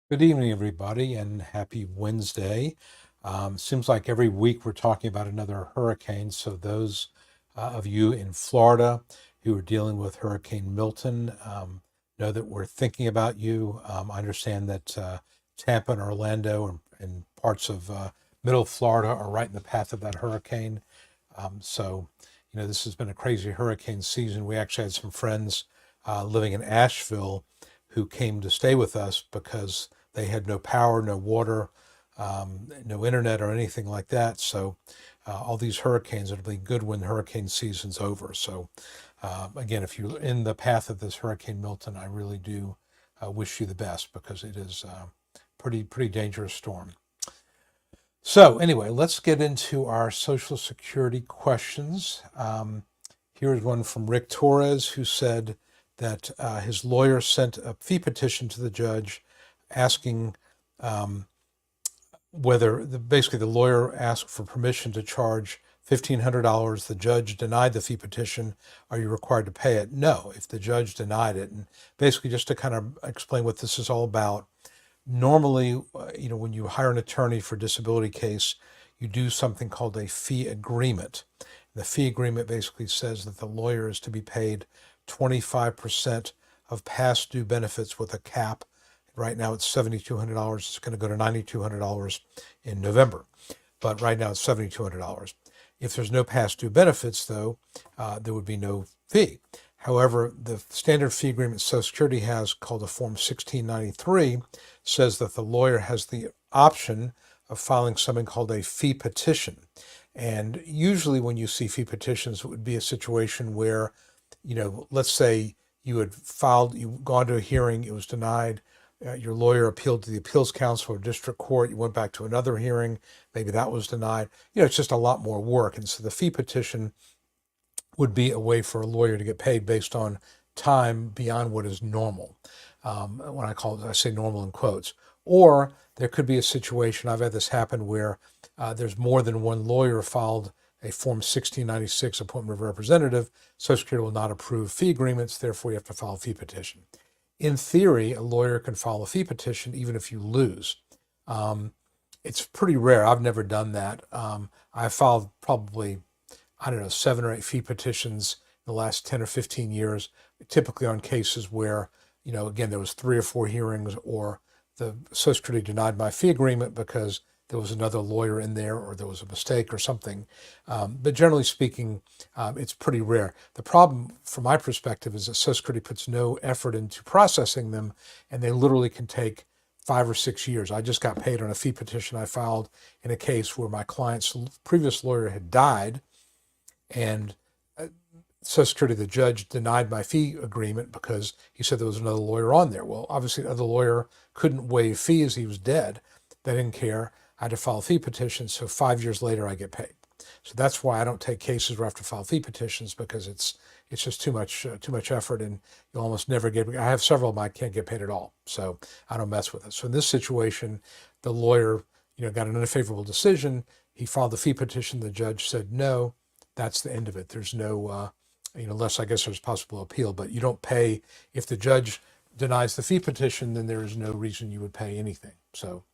Good evening, everybody, and happy Wednesday. Seems like every week we're talking about another hurricane. So those of you in Florida who are dealing with Hurricane Milton know that we're thinking about you. I understand that Tampa and Orlando and parts of middle Florida are right in the path of that hurricane. This has been a crazy hurricane season. We actually had some friends living in Asheville who came to stay with us because they had no power, no water, no internet or anything like that. So all these hurricanes, it'll be good when hurricane season's over. So again, if you're in the path of this Hurricane Milton, I really do wish you the best because it is a pretty dangerous storm. So anyway, let's get into our Social Security questions. Here's one from Rick Torres, who said that his lawyer sent a fee petition to the judge asking basically the lawyer asked for permission to charge $1,500. The judge denied the fee petition. Are you required to pay it? No, if the judge denied it. And basically, just to kind of explain what this is all about, normally, when you hire an attorney for a disability case, you do something called a fee agreement. The fee agreement basically says that the lawyer is to be paid 25% of past due benefits with a cap. Right now it's $7,200. It's going to go to $9,200 in November, but right now it's $7,200. If there's no past due benefits, though, there would be no fee. However, the standard fee agreement Social Security has, called a Form 1693, says that the lawyer has the option of filing something called a fee petition. And usually when you see fee petitions, it would be a situation where, let's say you'd gone to a hearing, it was denied, your lawyer appealed to the appeals council or district court, you went back to another hearing, maybe that was denied. It's just a lot more work. And so the fee petition would be a way for a lawyer to get paid based on time beyond what is normal. When I say normal in quotes. Or there could be a situation, I've had this happen, where there's more than one lawyer filed a Form 1696 appointment of representative. Social Security will not approve fee agreements, therefore you have to file a fee petition. In theory, a lawyer can file a fee petition even if you lose. It's pretty rare. I've never done that. I've filed probably 7 or 8 fee petitions in the last 10 or 15 years, typically on cases where, again, there was 3 or 4 hearings, or the Social Security denied my fee agreement because there was another lawyer in there, or there was a mistake or something. But generally speaking, it's pretty rare. The problem, from my perspective, is that Social Security puts no effort into processing them, and they literally can take 5 or 6 years. I just got paid on a fee petition I filed in a case where my client's previous lawyer had died, and Social Security, the judge, denied my fee agreement because he said there was another lawyer on there. Well, obviously the other lawyer couldn't waive fees. He was dead. They didn't care. I had to file a fee petition. So 5 years later, I get paid. So that's why I don't take cases where I have to file fee petitions, because it's just too much effort, and you almost never get. I have several of them I can't get paid at all. So I don't mess with it. So in this situation, the lawyer, got an unfavorable decision. He filed the fee petition. The judge said no. That's the end of it. There's no, unless I guess there's possible appeal, but you don't pay. If the judge denies the fee petition, then there is no reason you would pay anything. So,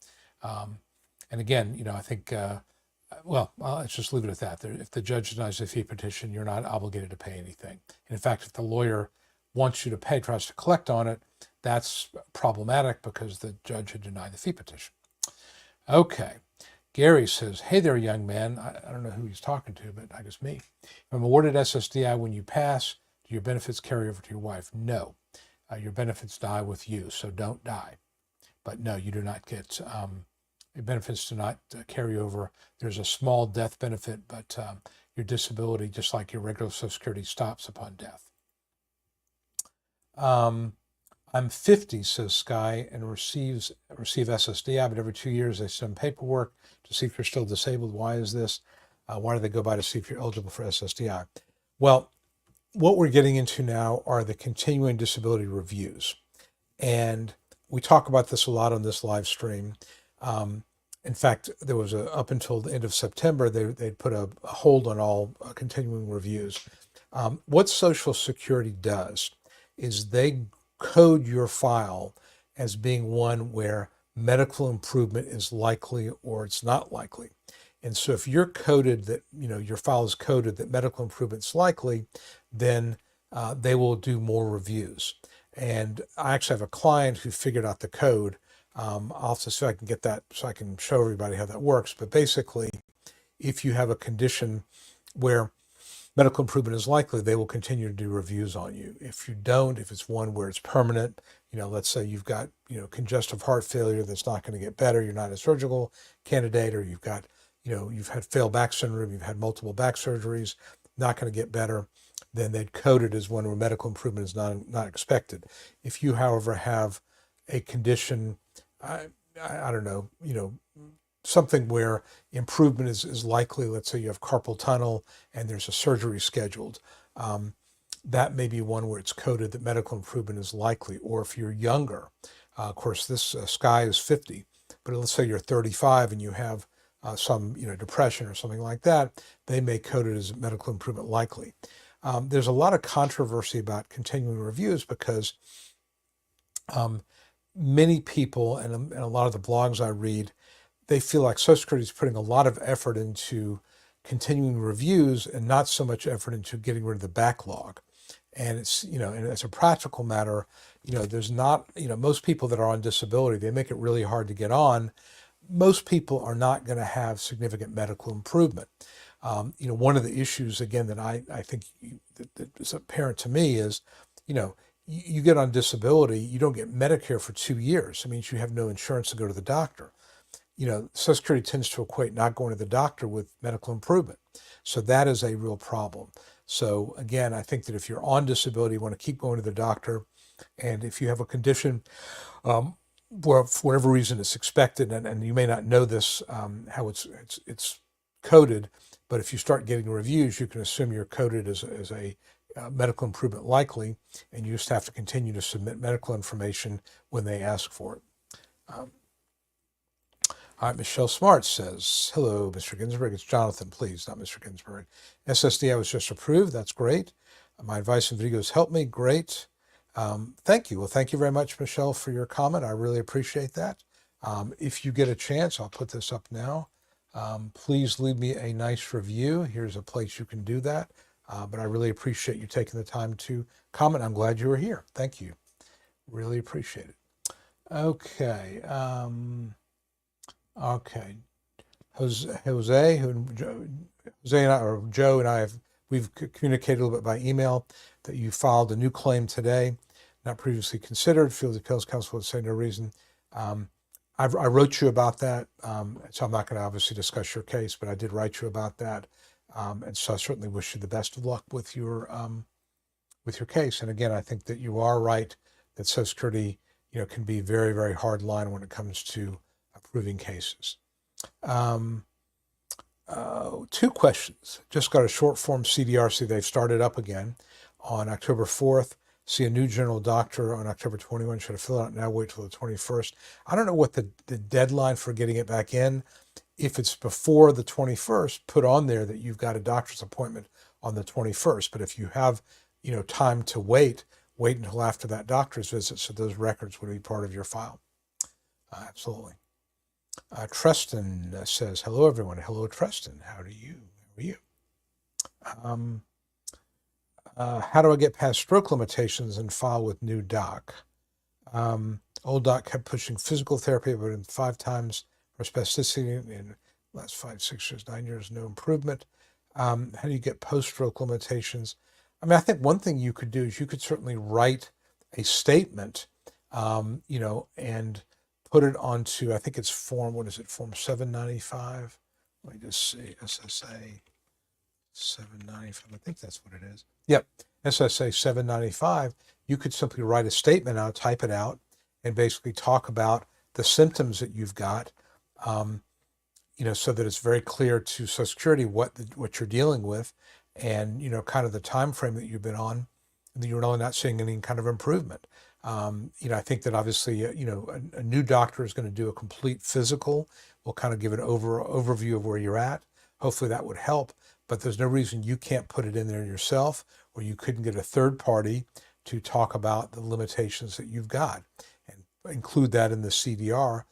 and again, I think, let's just leave it at that. If the judge denies the fee petition, you're not obligated to pay anything. And in fact, if the lawyer wants you to pay, tries to collect on it, that's problematic because the judge had denied the fee petition. Okay. Gary says, hey there, young man. I don't know who he's talking to, but I guess me. If I'm awarded SSDI when you pass, do your benefits carry over to your wife? No. Your benefits die with you, so don't die. But no, you do not get, your benefits do not carry over. There's a small death benefit, but your disability, just like your regular Social Security, stops upon death. I'm 50, says Sky, and receive SSDI, but every 2 years they send paperwork to see if you're still disabled. Why is this? Why do they go by to see if you're eligible for SSDI? Well, what we're getting into now are the continuing disability reviews. And we talk about this a lot on this live stream. In fact, there was up until the end of September, they put a hold on all continuing reviews. What Social Security does is they code your file as being one where medical improvement is likely or it's not likely. And so if you're coded that, your file is coded that medical improvement is likely, then they will do more reviews. And I actually have a client who figured out the code. I'll have to see if I can get that so I can show everybody how that works. But basically, if you have a condition where medical improvement is likely, they will continue to do reviews on you. If you don't, if it's one where it's permanent, let's say you've got, congestive heart failure that's not going to get better, you're not a surgical candidate, or you've got, you've had failed back syndrome, you've had multiple back surgeries, not going to get better, then they'd code it as one where medical improvement is not expected. If you, however, have a condition, I don't know, something where improvement is likely, let's say you have carpal tunnel and there's a surgery scheduled, that may be one where it's coded that medical improvement is likely. Or if you're younger, of course, this Sky is 50, but let's say you're 35 and you have some depression or something like that, they may code it as medical improvement likely. There's a lot of controversy about continuing reviews because many people and a lot of the blogs I read, they feel like Social Security is putting a lot of effort into continuing reviews and not so much effort into getting rid of the backlog. And it's, and as a practical matter, there's not, most people that are on disability, they make it really hard to get on. Most people are not going to have significant medical improvement. One of the issues, again, that I think that is apparent to me is, you get on disability, you don't get Medicare for 2 years. It means you have no insurance to go to the doctor. Social Security tends to equate not going to the doctor with medical improvement. So that is a real problem. So again, I think that if you're on disability, you want to keep going to the doctor. And if you have a condition where for whatever reason it's expected, and you may not know this, how it's coded, but if you start getting reviews, you can assume you're coded as a medical improvement likely, and you just have to continue to submit medical information when they ask for it. All right, Michelle Smart says, hello, Mr. Ginsberg. It's Jonathan, please, not Mr. Ginsberg. SSDI was just approved. That's great. My advice and videos helped me. Great. Thank you. Well, thank you very much, Michelle, for your comment. I really appreciate that. If you get a chance, I'll put this up now. Please leave me a nice review. Here's a place you can do that. But I really appreciate you taking the time to comment. I'm glad you were here. Thank you. Really appreciate it. Okay. Okay. Jose and I, or Joe and I we've communicated a little bit by email that you filed a new claim today, not previously considered. Feel the Appeals Council would say no reason. I wrote you about that, so I'm not going to obviously discuss your case, but I did write you about that, and so I certainly wish you the best of luck with your case. And again, I think that you are right that Social Security, can be very, very hard line when it comes to approving cases. 2 questions. Just got a short form CDRC. They've started up again on October 4th. See a new general doctor on October 21. Should have filled out now, wait till the 21st. I don't know what the deadline for getting it back in. If it's before the 21st, put on there that you've got a doctor's appointment on the 21st. But if you have, time to wait until after that doctor's visit, so those records would be part of your file. Absolutely. Treston says, hello, everyone. Hello, Treston. How are you? How do I get past stroke limitations and file with new doc? Old doc kept pushing physical therapy, but in 5 times for spasticity in the last 5, 6 years, 9 years, no improvement. How do you get post-stroke limitations? I mean, I think one thing you could do is you could certainly write a statement, and put it onto, I think it's form 795? Let me just see, SSA 795, I think that's what it is. Yep, SSA 795. You could simply write a statement out, type it out, and basically talk about the symptoms that you've got, so that it's very clear to Social Security what you're dealing with, and, kind of the time frame that you've been on, and that you're really not seeing any kind of improvement. I think that obviously, a new doctor is going to do a complete physical. We'll kind of give an overview of where you're at. Hopefully that would help, but there's no reason you can't put it in there yourself, or you couldn't get a third party to talk about the limitations that you've got and include that in the CDR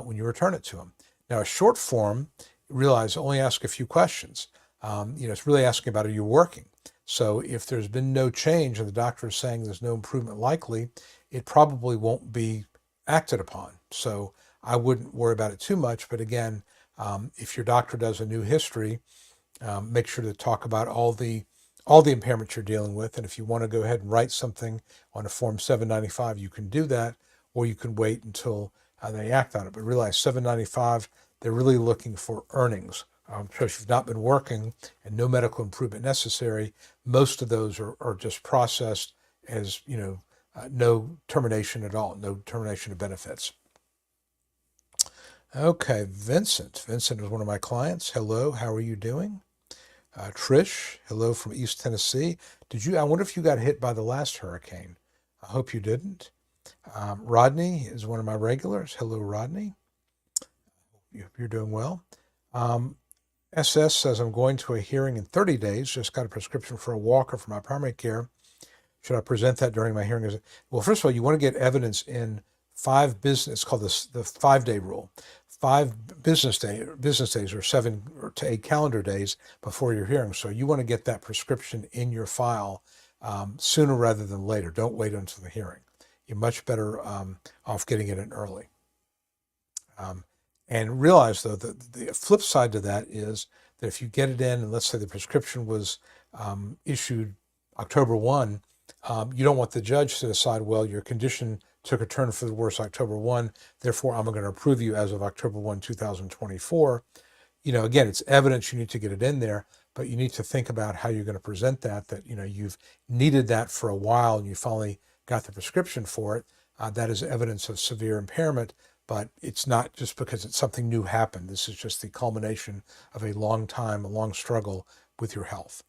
when you return it to them. Now, a short form, realize, only ask a few questions. It's really asking about, are you working? So if there's been no change and the doctor is saying there's no improvement likely, it probably won't be acted upon. So I wouldn't worry about it too much. But again, if your doctor does a new history, make sure to talk about all the impairments you're dealing with. And if you want to go ahead and write something on a Form 795, you can do that, or you can wait until they act on it. But realize 795, they're really looking for earnings. So if you've not been working and no medical improvement necessary, most of those are just processed as, no termination at all, no termination of benefits. Okay, Vincent. Vincent is one of my clients. Hello, how are you doing? Trish, hello from East Tennessee. I wonder if you got hit by the last hurricane. I hope you didn't. Rodney is one of my regulars. Hello, Rodney. You're doing well. SS says, I'm going to a hearing in 30 days. Just got a prescription for a walker for my primary care. Should I present that during my hearing? Well, first of all, you want to get evidence in 5 business, it's called the 5-day rule. 5 business days or 7 to 8 calendar days before your hearing. So you want to get that prescription in your file sooner rather than later. Don't wait until the hearing. You're much better off getting it in early. And realize, though, that the flip side to that is that if you get it in, and let's say the prescription was issued October 1, you don't want the judge to decide, well, your condition took a turn for the worse October 1, therefore I'm going to approve you as of October 1, 2024. Again, it's evidence, you need to get it in there, but you need to think about how you're going to present that, you've needed that for a while and you finally got the prescription for it. That is evidence of severe impairment, but it's not just because it's something new happened. This is just the culmination of a long struggle with your health.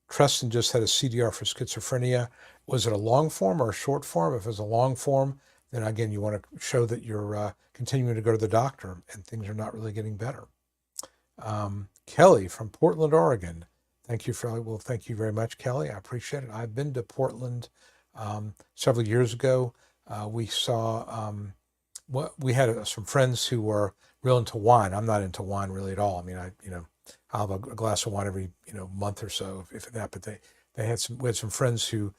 Treston just had a CDR for schizophrenia. Was it a long form or a short form? If it's a long form, then again, you want to show that you're continuing to go to the doctor and things are not really getting better. Kelly from Portland, Oregon. Thank you very much, Kelly. I appreciate it. I've been to Portland several years ago. We saw, we had some friends who were real into wine. I'm not into wine really at all. I mean, I'll have a glass of wine every, month or so, if that, but we had some friends who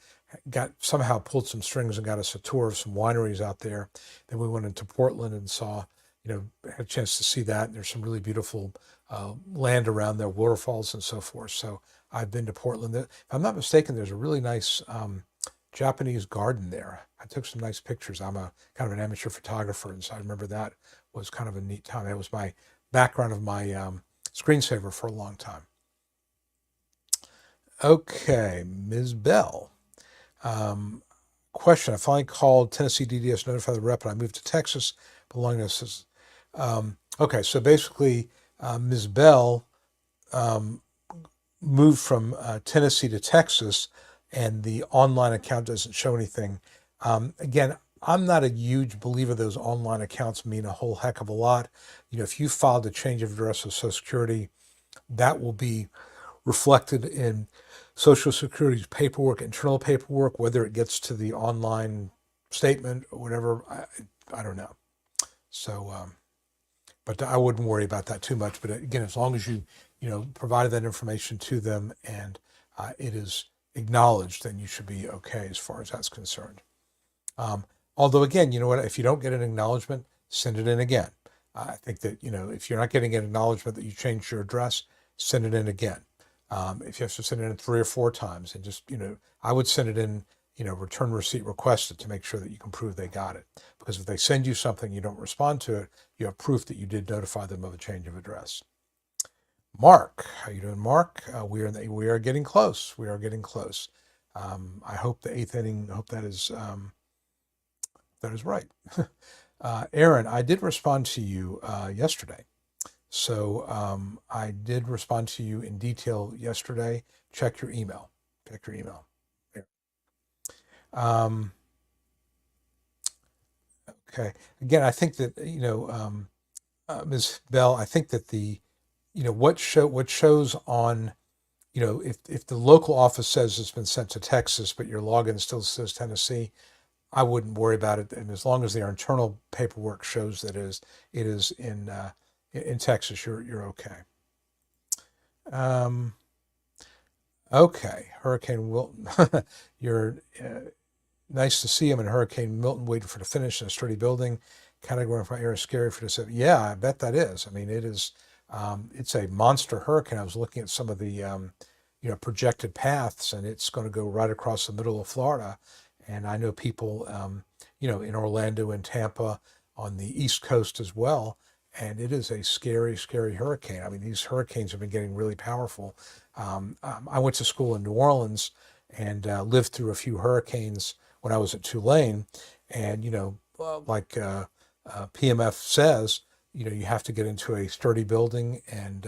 somehow pulled some strings and got us a tour of some wineries out there. Then we went into Portland and saw, had a chance to see that. There's some really beautiful land around there, waterfalls and so forth. So I've been to Portland. If I'm not mistaken, there's a really nice Japanese garden there. I took some nice pictures. I'm a kind of an amateur photographer, and so I remember that was kind of a neat time. That was my background of my screensaver for a long time. Okay, Ms. Bell. Question, I finally called Tennessee DDS, notified the rep, and I moved to Texas, belonging to this. Okay, so basically, Ms. Bell moved from Tennessee to Texas, and the online account doesn't show anything. Again, I'm not a huge believer those online accounts mean a whole heck of a lot. If you filed a change of address with Social Security, that will be reflected in Social Security's paperwork, internal paperwork, whether it gets to the online statement or whatever, I don't know. So, but I wouldn't worry about that too much. But again, as long as you, provided that information to them and it is acknowledged, then you should be okay as far as that's concerned. Although again, you know what, if you don't get an acknowledgement, send it in again. I think that, if you're not getting an acknowledgement that you changed your address, send it in again. If you have to send it in 3 or 4 times, and just, I would send it in, return receipt requested to make sure that you can prove they got it. Because if they send you something, you don't respond to it, you have proof that you did notify them of a change of address. Mark, how you doing, Mark? We are getting close. We are getting close. I hope the 8th inning, I hope that is right. Aaron, I did respond to you yesterday. So I did respond to you in detail yesterday. Check your email. Check your email. Okay. Again, I think that, Ms. Bell, I think that what shows on, if the local office says it's been sent to Texas, but your login still says Tennessee, I wouldn't worry about it. And as long as their internal paperwork shows that it is in Texas, you're okay. Okay, Hurricane Wilton. You're nice to see him in Hurricane Milton waiting for the finish in a sturdy building. Category of air is scary for this. Yeah, I bet that is. I mean, it is. It's a monster hurricane. I was looking at some of the projected paths, and it's going to go right across the middle of Florida. And I know people, in Orlando and Tampa on the East Coast as well. And it is a scary, scary hurricane. I mean, these hurricanes have been getting really powerful. I went to school in New Orleans and lived through a few hurricanes when I was at Tulane. And, like PMF says, you have to get into a sturdy building and,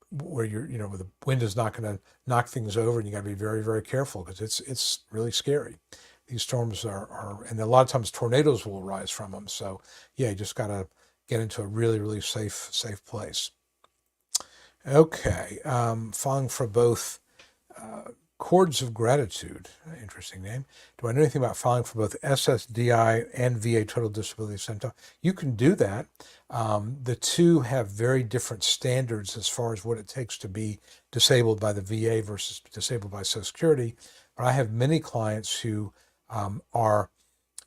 where where the wind is not going to knock things over, and you got to be very, very careful because it's really scary. These storms are, and a lot of times tornadoes will arise from them. So yeah, you just got to get into a really, really safe place. Okay, filing for both Chords of Gratitude, interesting name. Do I know anything about filing for both SSDI and VA Total Disability Center? You can do that. The two have very different standards as far as what it takes to be disabled by the VA versus disabled by Social Security. But I have many clients who are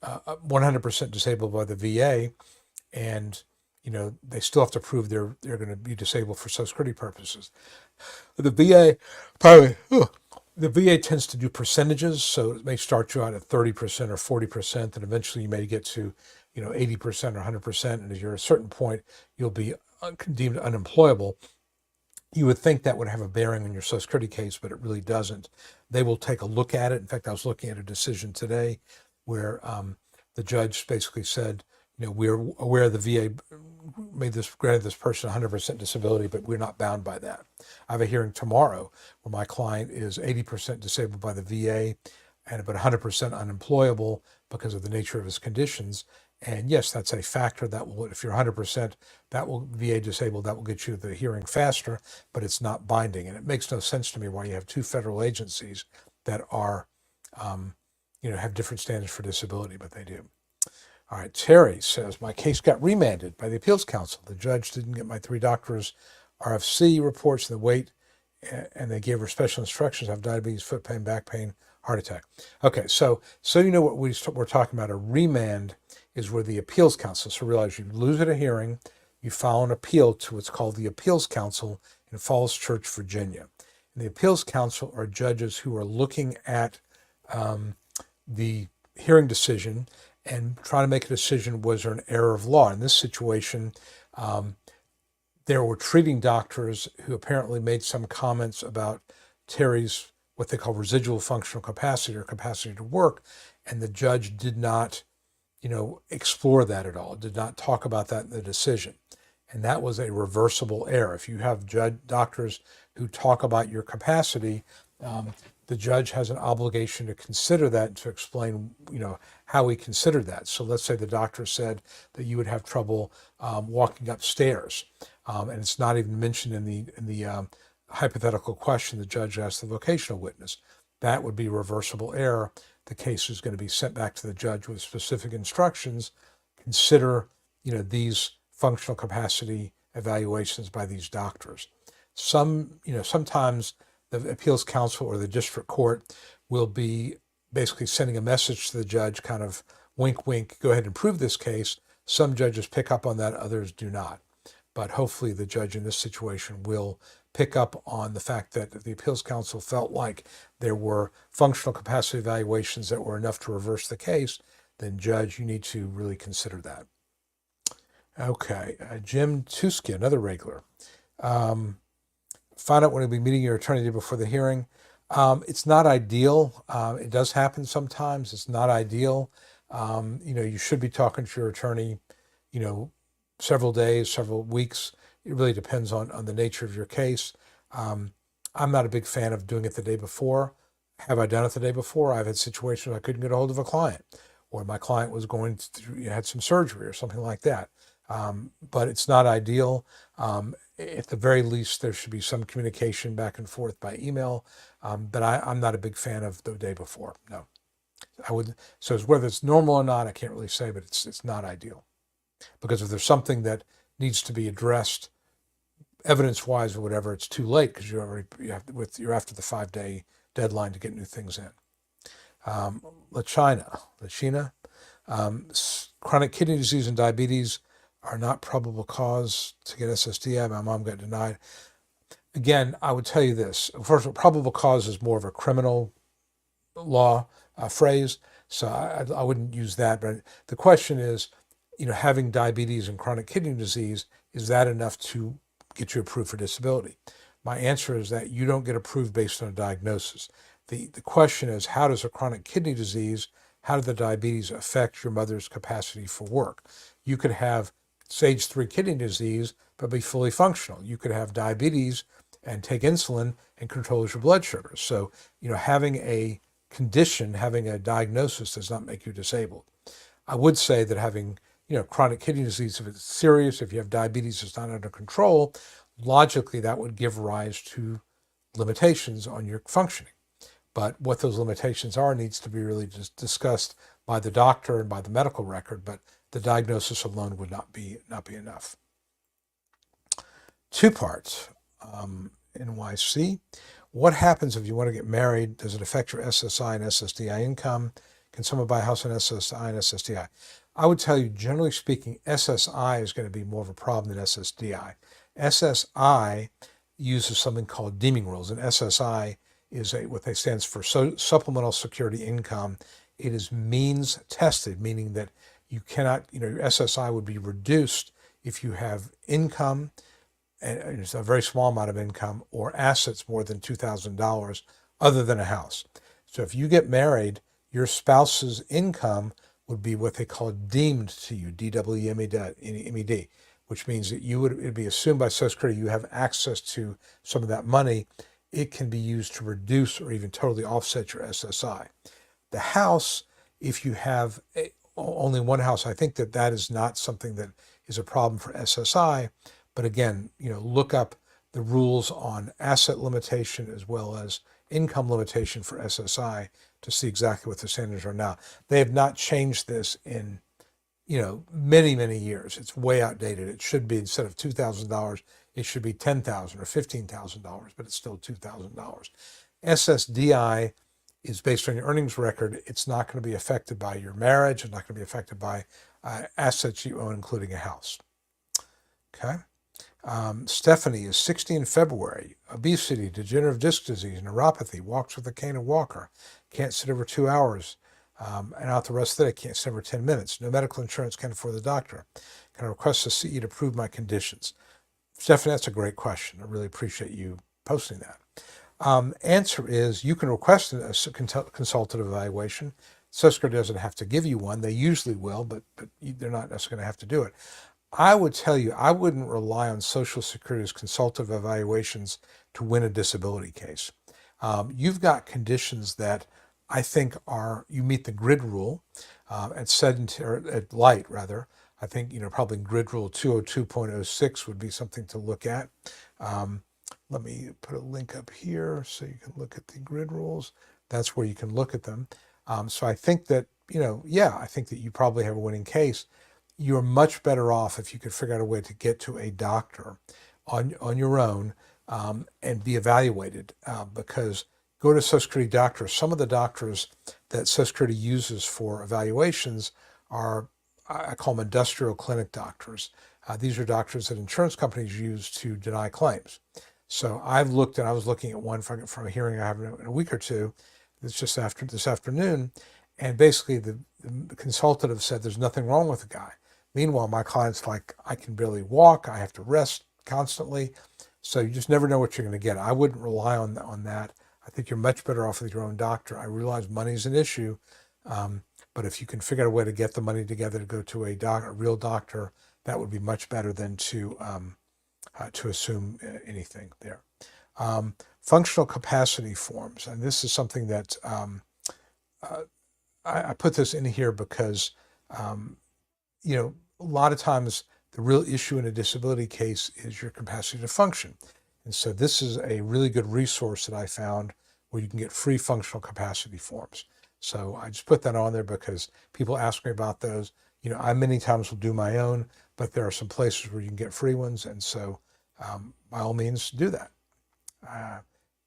100% disabled by the VA, and they still have to prove they're going to be disabled for Social Security purposes. The VA, the VA tends to do percentages, so it may start you out at 30% or 40%, and eventually you may get to 80% or 100%, and as you're at a certain point, you'll be deemed unemployable. You would think that would have a bearing on your Social Security case, but it really doesn't. They will take a look at it. In fact, I was looking at a decision today where the judge basically said, we're aware the VA granted this person 100% disability, but we're not bound by that. I have a hearing tomorrow where my client is 80% disabled by the VA and about 100% unemployable because of the nature of his conditions. And yes, that's a factor that will, if you're 100%, that will VA disabled, that will get you the hearing faster, but it's not binding. And it makes no sense to me why you have two federal agencies that are, have different standards for disability, but they do. All right, Terry says, my case got remanded by the Appeals Council. The judge didn't get my 3 doctors' RFC reports, and the weight, and they gave her special instructions. I have diabetes, foot pain, back pain, heart attack. Okay, so you know what we're talking about. A remand is where the Appeals Council, so realize you lose at a hearing, you file an appeal to what's called the Appeals Council in Falls Church, Virginia. And the Appeals Council are judges who are looking at the hearing decision and trying to make a decision, was there an error of law? In this situation, there were treating doctors who apparently made some comments about Terry's, what they call residual functional capacity or capacity to work, and the judge did not, explore that at all, did not talk about that in the decision. And that was a reversible error. If you have doctors who talk about your capacity, the judge has an obligation to consider that and to explain, how he considered that. So let's say the doctor said that you would have trouble walking upstairs, and it's not even mentioned in the hypothetical question the judge asked the vocational witness. That would be reversible error. The case is going to be sent back to the judge with specific instructions. Consider, these functional capacity evaluations by these doctors. Sometimes the Appeals Council or the district court will be basically sending a message to the judge, kind of wink, wink, go ahead and prove this case. Some judges pick up on that, others do not. But hopefully the judge in this situation will pick up on the fact that the Appeals Council felt like there were functional capacity evaluations that were enough to reverse the case. Then judge, you need to really consider that. Okay, Jim Tuski, another regular. Find out when you'll be meeting your attorney before the hearing. It's not ideal. It does happen sometimes. It's not ideal. You should be talking to your attorney, several days, several weeks. It really depends on the nature of your case. I'm not a big fan of doing it the day before. Have I done it the day before? I've had situations where I couldn't get a hold of a client, or my client was going through, had some surgery or something like that. But it's not ideal. At the very least, there should be some communication back and forth by email. But I'm not a big fan of the day before. No. So it's whether it's normal or not, I can't really say, but it's not ideal. Because if there's something that needs to be addressed evidence-wise or whatever, it's too late because you're after the 5-day deadline to get new things in. Lachina, chronic kidney disease and diabetes are not probable cause to get SSDI. My mom got denied. Again, I would tell you this. First of all, probable cause is more of a criminal law phrase, so I wouldn't use that. But the question is, having diabetes and chronic kidney disease, is that enough to get you approved for disability? My answer is that you don't get approved based on a diagnosis. The question is, how does a chronic kidney disease, how did the diabetes affect your mother's capacity for work? You could have stage 3 kidney disease, but be fully functional. You could have diabetes and take insulin and controls your blood sugar. So, having a condition, having a diagnosis does not make you disabled. I would say that having, chronic kidney disease, if it's serious, if you have diabetes that's not under control, logically that would give rise to limitations on your functioning. But what those limitations are needs to be really just discussed by the doctor and by the medical record, but the diagnosis alone would not be enough. 2 parts, NYC. What happens if you want to get married? Does it affect your SSI and SSDI income? Can someone buy a house on SSI and SSDI? I would tell you, generally speaking, SSI is going to be more of a problem than SSDI. SSI uses something called deeming rules, and SSI is what they stands for supplemental security income. It is means tested, meaning that you cannot, your SSI would be reduced if you have income, and it's a very small amount of income, or assets more than $2,000 other than a house. So if you get married, your spouse's income would be what they call deemed to you, DWMED, which means that it'd be assumed by Social Security you have access to some of that money. It can be used to reduce or even totally offset your SSI. The house, if you have only one house, I think that is not something that is a problem for SSI. But again, look up the rules on asset limitation as well as income limitation for SSI to see exactly what the standards are now. They have not changed this in, many, many years. It's way outdated. It should be, instead of $2,000, it should be $10,000 or $15,000, but it's still $2,000. SSDI is based on your earnings record. It's not going to be affected by your marriage. It's not going to be affected by assets you own, including a house. Okay. Stephanie is 60 in February, obesity, degenerative disc disease, neuropathy, walks with a cane and walker, can't sit over 2 hours, and out the rest of the day, can't sit over 10 minutes. No medical insurance, can't afford the doctor. Can I request to see you to prove my conditions? Stephanie, that's a great question. I really appreciate you posting that. Answer is, you can request a consultative evaluation. Social Security doesn't have to give you one. They usually will, but they're not necessarily going to have to do it. I would tell you, I wouldn't rely on Social Security's consultative evaluations to win a disability case. You've got conditions that I think you meet the grid rule at light rather. I think, probably grid rule 202.06 would be something to look at. Let me put a link up here so you can look at the grid rules. That's where you can look at them. So I think that, I think that you probably have a winning case. You're much better off if you could figure out a way to get to a doctor on your own and be evaluated, because go to Social Security doctors. Some of the doctors that Social Security uses for evaluations are, I call them industrial clinic doctors. These are doctors that insurance companies use to deny claims. So I was looking at one from a hearing I have in a week or two. It's just this afternoon. And basically the consultative said there's nothing wrong with the guy. Meanwhile, my client's like, I can barely walk. I have to rest constantly. So you just never know what you're going to get. I wouldn't rely on that. I think you're much better off with your own doctor. I realize money's an issue, but if you can figure out a way to get the money together to go to a real doctor, that would be much better than to assume anything there. Functional capacity forms, and this is something that I put this in here because a lot of times the real issue in a disability case is your capacity to function. And so this is a really good resource that I found where you can get free functional capacity forms. So I just put that on there because people ask me about those. I many times will do my own, but there are some places where you can get free ones. And so by all means do that.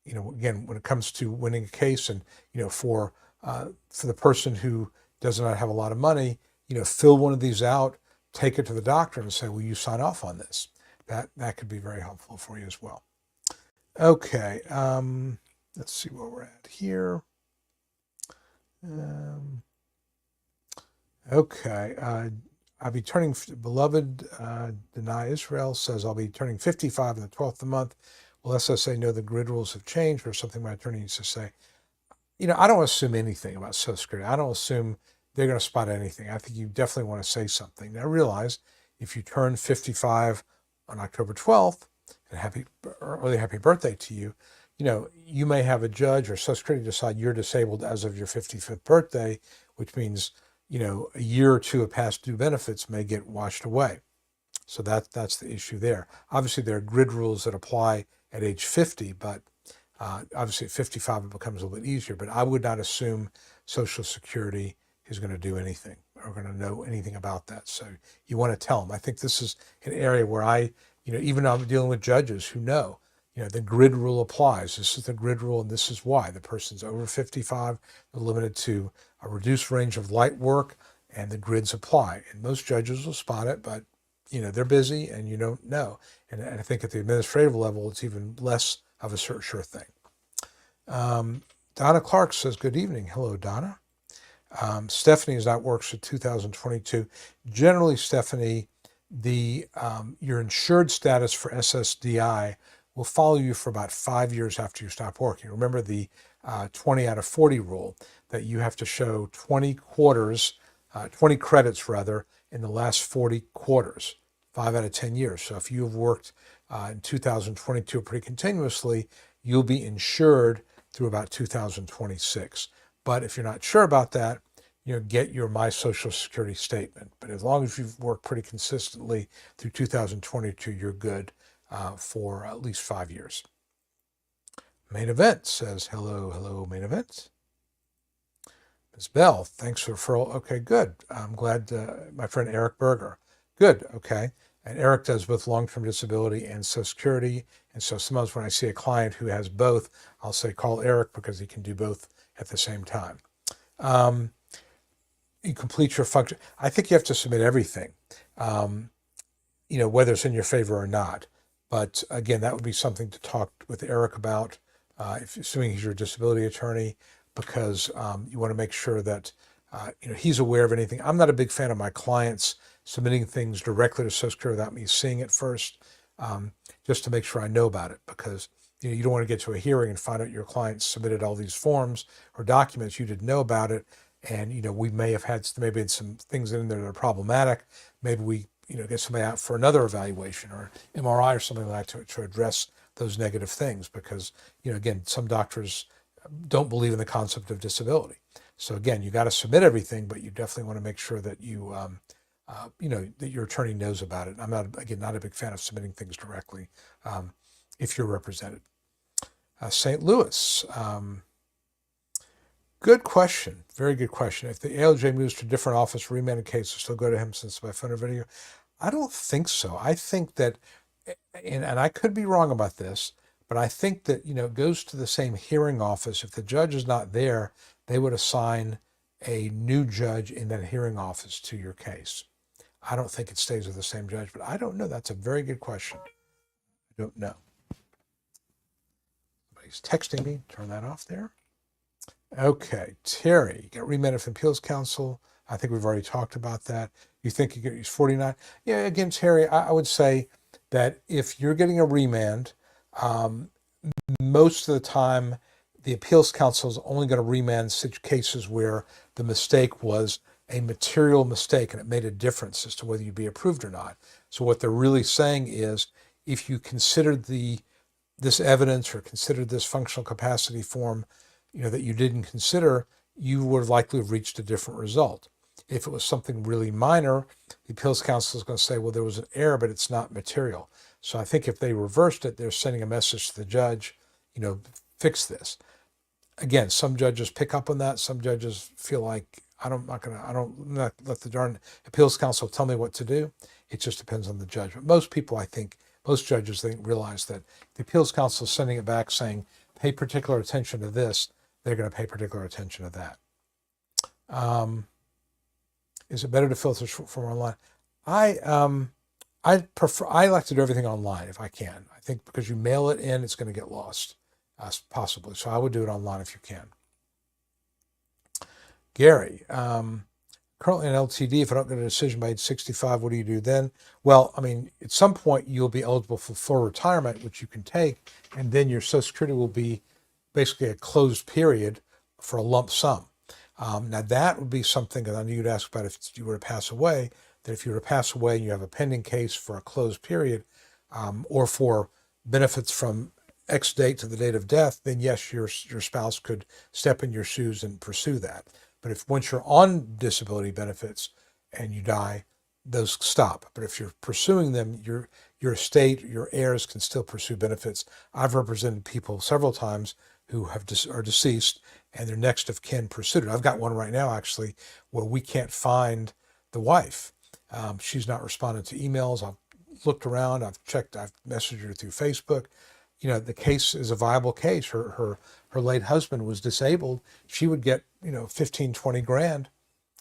Again, when it comes to winning a case and, for the person who does not have a lot of money, fill one of these out, take it to the doctor and say, will you sign off on this? That could be very helpful for you as well. Okay. Let's see where we're at here. Okay. I'll be turning, beloved Deny Israel says, I'll be turning 55 in the 12th of the month. Will SSA know the grid rules have changed or something my attorney needs to say? I don't assume anything about Social Security. I don't assume they're going to spot anything. I think you definitely want to say something. Now realize if you turn 55 on October 12th, and early happy birthday to you, you may have a judge or Social Security decide you're disabled as of your 55th birthday, which means, a year or two of past due benefits may get washed away. So that's the issue there. Obviously, there are grid rules that apply at age 50, but obviously at 55 it becomes a little bit easier. But I would not assume Social Security is going to do anything or going to know anything about that. So you want to tell them. I think this is an area where even though I'm dealing with judges who know, the grid rule applies. This is the grid rule, and this is why. The person's over 55, they're limited to a reduced range of light work, and the grids apply. And most judges will spot it, but they're busy and you don't know. And I think at the administrative level, it's even less of a sure thing. Donna Clark says, good evening. Hello, Donna. Stephanie is not works for 2022. Generally, Stephanie, your insured status for SSDI will follow you for about 5 years after you stop working. Remember the 20 out of 40 rule that you have to show 20 credits rather in the last 40 quarters, 5 out of 10 years. So if you've worked in 2022 pretty continuously, you'll be insured through about 2026. But if you're not sure about that, get your My Social Security statement. But as long as you've worked pretty consistently through 2022, you're good for at least 5 years. Main Event says, hello, Main Event. Ms. Bell, thanks for the referral. Okay, good. I'm glad my friend Eric Berger. Good, okay. And Eric does both long-term disability and Social Security. And so sometimes when I see a client who has both, I'll say, call Eric because he can do both at the same time. You complete your function. I think you have to submit everything, whether it's in your favor or not. But again, that would be something to talk with Eric about, assuming he's your disability attorney, because you want to make sure that he's aware of anything. I'm not a big fan of my clients submitting things directly to Social Security without me seeing it first, just to make sure I know about it, because you don't want to get to a hearing and find out your client submitted all these forms or documents, you didn't know about it, and we may have had maybe some things in there that are problematic. Maybe we get somebody out for another evaluation or MRI or something like that to address those negative things, because again, some doctors don't believe in the concept of disability. So again, you got to submit everything, but you definitely want to make sure that you that your attorney knows about it. I'm not a big fan of submitting things directly if you're represented. St. Louis, good question, very good question. If the ALJ moves to a different office, remanded case will still go to him since by phone or video? I don't think so. I think that, and I could be wrong about this, but I think that, it goes to the same hearing office. If the judge is not there, they would assign a new judge in that hearing office to your case. I don't think it stays with the same judge, but I don't know. That's a very good question. I don't know. Somebody's texting me. Turn that off there. Okay, Terry, you got remanded from Appeals Council. I think we've already talked about that. You think you get use 49? Yeah, again, Terry, I would say that if you're getting a remand, most of the time, the Appeals Council is only going to remand such cases where the mistake was a material mistake and it made a difference as to whether you'd be approved or not. So what they're really saying is, if you considered this evidence or considered this functional capacity form, that you didn't consider, you would likely have reached a different result. If it was something really minor, the Appeals Council is going to say, well, there was an error, but it's not material. So I think if they reversed it, they're sending a message to the judge, fix this. Again, some judges pick up on that. Some judges feel like I don't let the darn appeals council tell me what to do. It just depends on the judge. But most people, I think, most judges, they realize that the appeals council is sending it back saying, pay particular attention to this. They're going to pay particular attention to that. Is it better to filter from online? I like to do everything online if I can. I think because you mail it in, it's going to get lost, possibly. So I would do it online if you can. Gary, currently in LTD, if I don't get a decision by age 65, what do you do then? Well, I mean, at some point you'll be eligible for full retirement, which you can take, and then your Social Security will be basically a closed period for a lump sum. Now that would be something that I knew you'd ask about if you were to pass away, that if you were to pass away and you have a pending case for a closed period, or for benefits from X date to the date of death, then yes, your spouse could step in your shoes and pursue that. But if once you're on disability benefits and you die, those stop. But if you're pursuing them, your estate, your heirs can still pursue benefits. I've represented people several times who are deceased and their next of kin pursued it. I've got one right now, actually, where we can't find the wife. She's not responding to emails. I've looked around, I've checked, I've messaged her through Facebook. You know, the case is a viable case. Her late husband was disabled. She would get, 15, 20 grand.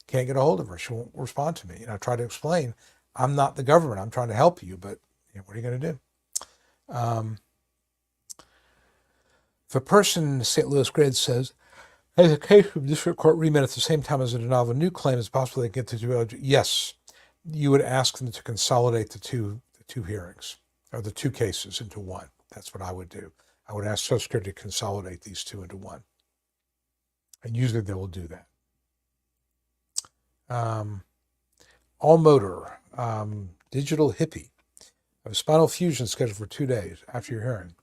Can't get a hold of her. She won't respond to me. I try to explain, I'm not the government. I'm trying to help you, but what are you going to do? If a person in the St. Louis grid says, has a case from district court remand at the same time as a denial of a new claim, is it possible they get to do it? Yes. You would ask them to consolidate the two hearings, or the two cases into one. That's what I would do. I would ask Social Security to consolidate these two into one. And usually they will do that. All motor, digital hippie. I have a spinal fusion scheduled for 2 days after your hearing.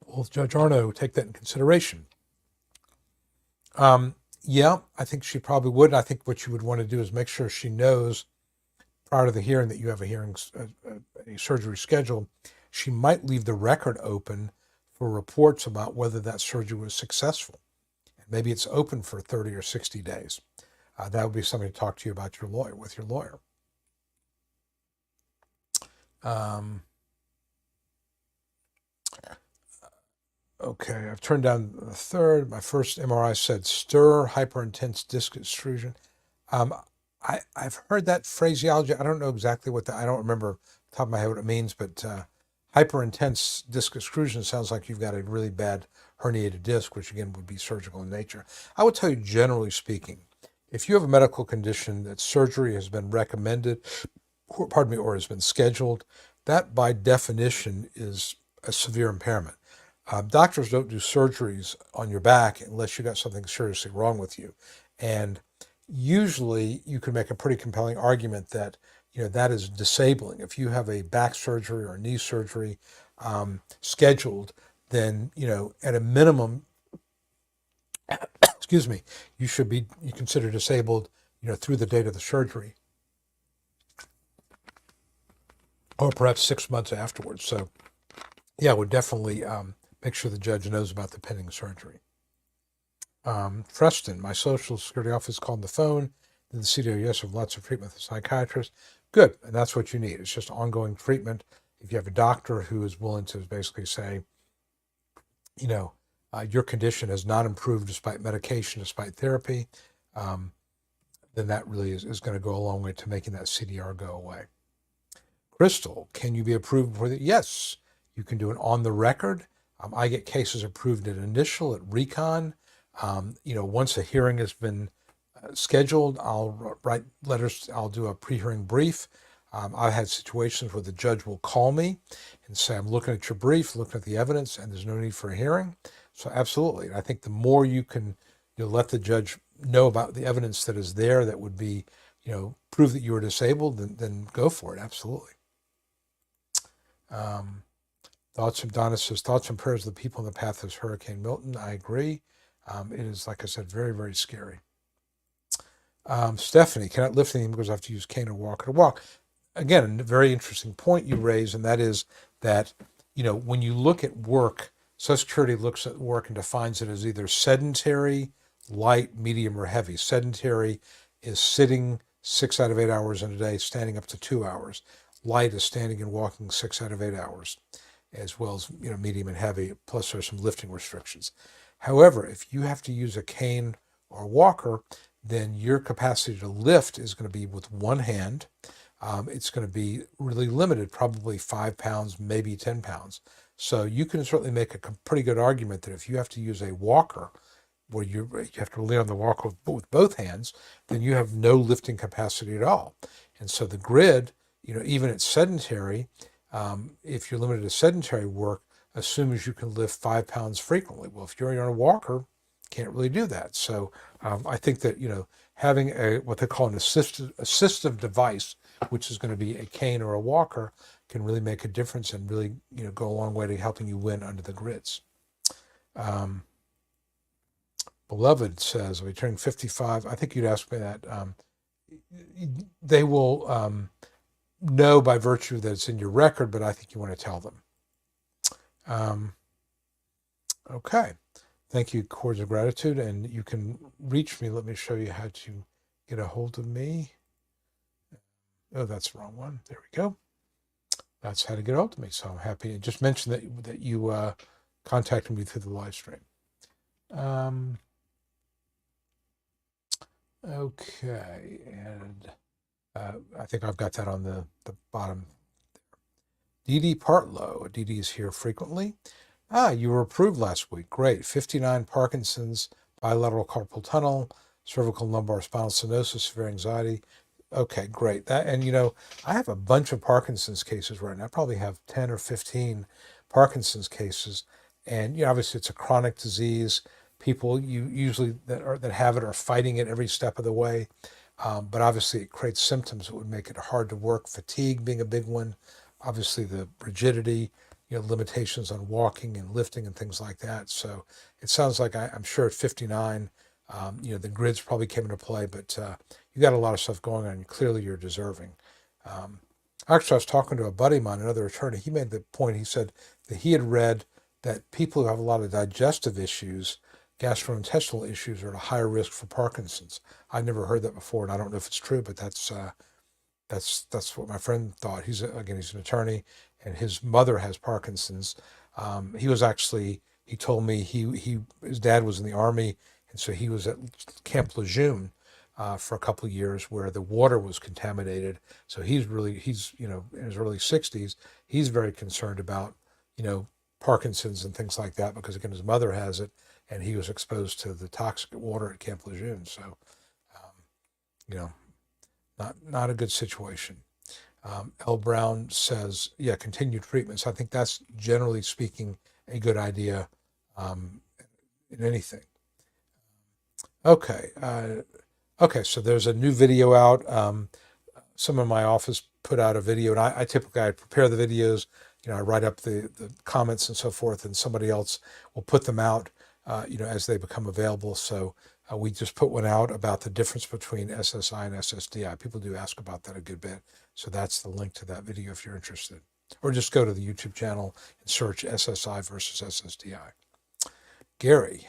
Will Judge Arno take that in consideration? Yeah, I think she probably would. I think what you would want to do is make sure she knows prior to the hearing that you have a surgery scheduled. She might leave the record open for reports about whether that surgery was successful. Maybe it's open for 30 or 60 days. That would be something to talk to you about with your lawyer. Okay, I've turned down the third. My first MRI said stir, hyperintense disc extrusion. I've heard that phraseology. I don't know exactly I don't remember off the top of my head what it means, but hyperintense disc extrusion sounds like you've got a really bad herniated disc, which again would be surgical in nature. I would tell you, generally speaking, if you have a medical condition that surgery has been recommended, or has been scheduled, that by definition is a severe impairment. Doctors don't do surgeries on your back unless you got something seriously wrong with you. And usually you can make a pretty compelling argument that, that is disabling. If you have a back surgery or a knee surgery scheduled, then, at a minimum, excuse me, you should be considered disabled, through the date of the surgery, or perhaps 6 months afterwards. So yeah, I would definitely make sure the judge knows about the pending surgery. Preston, my Social Security office called the phone. Did the CDO, yes, have lots of treatment with a psychiatrist. Good, and that's what you need. It's just ongoing treatment. If you have a doctor who is willing to basically say, your condition has not improved despite medication, despite therapy, then that really is going to go a long way to making that CDR go away. Crystal, can you be approved for that? Yes, you can do it on the record. I get cases approved at initial, at recon. Once a hearing has been scheduled, I'll write letters. I'll do a pre-hearing brief. I've had situations where the judge will call me and say, I'm looking at your brief, looking at the evidence, and there's no need for a hearing. So absolutely. I think the more you can let the judge know about the evidence that is there that would be, prove that you are disabled, then go for it. Absolutely. Thoughts from Donna says, thoughts and prayers of the people in the path of Hurricane Milton. I agree. It is, like I said, very, very scary. Stephanie, cannot lift anything because I have to use cane or walk. Again, a very interesting point you raise, and that is that, when you look at work, Social Security looks at work and defines it as either sedentary, light, medium, or heavy. Sedentary is sitting 6 out of 8 hours in a day, standing up to 2 hours. Light is standing and walking 6 out of 8 hours, as well as medium and heavy. Plus, there's some lifting restrictions. However, if you have to use a cane or walker, then your capacity to lift is going to be with one hand. It's going to be really limited, probably 5 pounds, maybe 10 pounds. So you can certainly make a pretty good argument that if you have to use a walker, where you have to rely on the walker with both hands, then you have no lifting capacity at all. And so the grid, even at sedentary, if you're limited to sedentary work, assumes you can lift 5 pounds frequently. Well, if you're on a walker, can't really do that. So I think that having what they call an assistive device, which is going to be a cane or a walker, can really make a difference and really go a long way to helping you win under the grids. Beloved says, "Are we turning 55?" I think you'd ask me that. They will know by virtue that it's in your record, but I think you want to tell them. Okay. Thank you, cords of gratitude, and you can reach me. Let me show you how to get a hold of me. Oh, that's the wrong one. There we go. That's how to get a hold of me. So I'm happy. Just mention that you contacted me through the live stream. Okay, and I think I've got that on the bottom. Dee Dee Partlow. Dee Dee is here frequently. You were approved last week. Great. 59 Parkinson's, bilateral carpal tunnel, cervical lumbar spinal stenosis, severe anxiety. Okay, great. That, and I have a bunch of Parkinson's cases right now. I probably have 10 or 15 Parkinson's cases, and obviously it's a chronic disease. People usually that have it are fighting it every step of the way, but obviously it creates symptoms that would make it hard to work. Fatigue being a big one. Obviously the rigidity, limitations on walking and lifting and things like that. So it sounds like I'm sure at 59, the grids probably came into play, but you got a lot of stuff going on. And clearly you're deserving. Actually, I was talking to a buddy of mine, another attorney. He made the point. He said that he had read that people who have a lot of digestive issues, gastrointestinal issues, are at a higher risk for Parkinson's. I'd never heard that before, and I don't know if it's true, but that's what my friend thought. He's an attorney, and his mother has Parkinson's. He told me his dad was in the Army, and so he was at Camp Lejeune for a couple of years where the water was contaminated. So he's in his early 60s. He's very concerned about, Parkinson's and things like that, because again, his mother has it, and he was exposed to the toxic water at Camp Lejeune. So, not a good situation. L. Brown says, continued treatments. I think that's generally speaking a good idea in anything. Okay. So there's a new video out. Some of my office put out a video, and I typically prepare the videos. I write up the comments and so forth, and somebody else will put them out, as they become available. So we just put one out about the difference between SSI and SSDI. People do ask about that a good bit. So that's the link to that video if you're interested. Or just go to the YouTube channel and search SSI versus SSDI. Gary,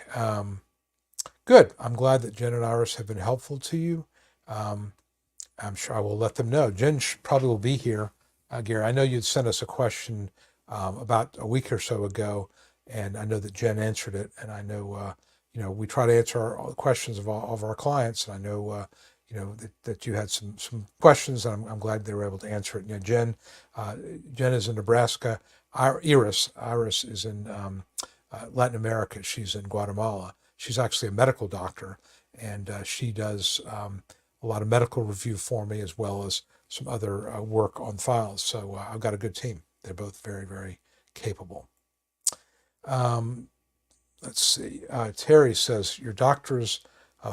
good. I'm glad that Jen and Iris have been helpful to you. I'm sure I will let them know. Jen probably will be here. Gary, I know you'd sent us a question about a week or so ago, and I know that Jen answered it. And I know, we try to answer all the questions of all of our clients. And I know, that you had some questions, and I'm glad they were able to answer it. Jen is in Nebraska. Iris is in Latin America. She's in Guatemala. She's actually a medical doctor, and she does a lot of medical review for me, as well as some other work on files. So I've got a good team. They're both very, very capable. Let's see. Terry says, your doctor's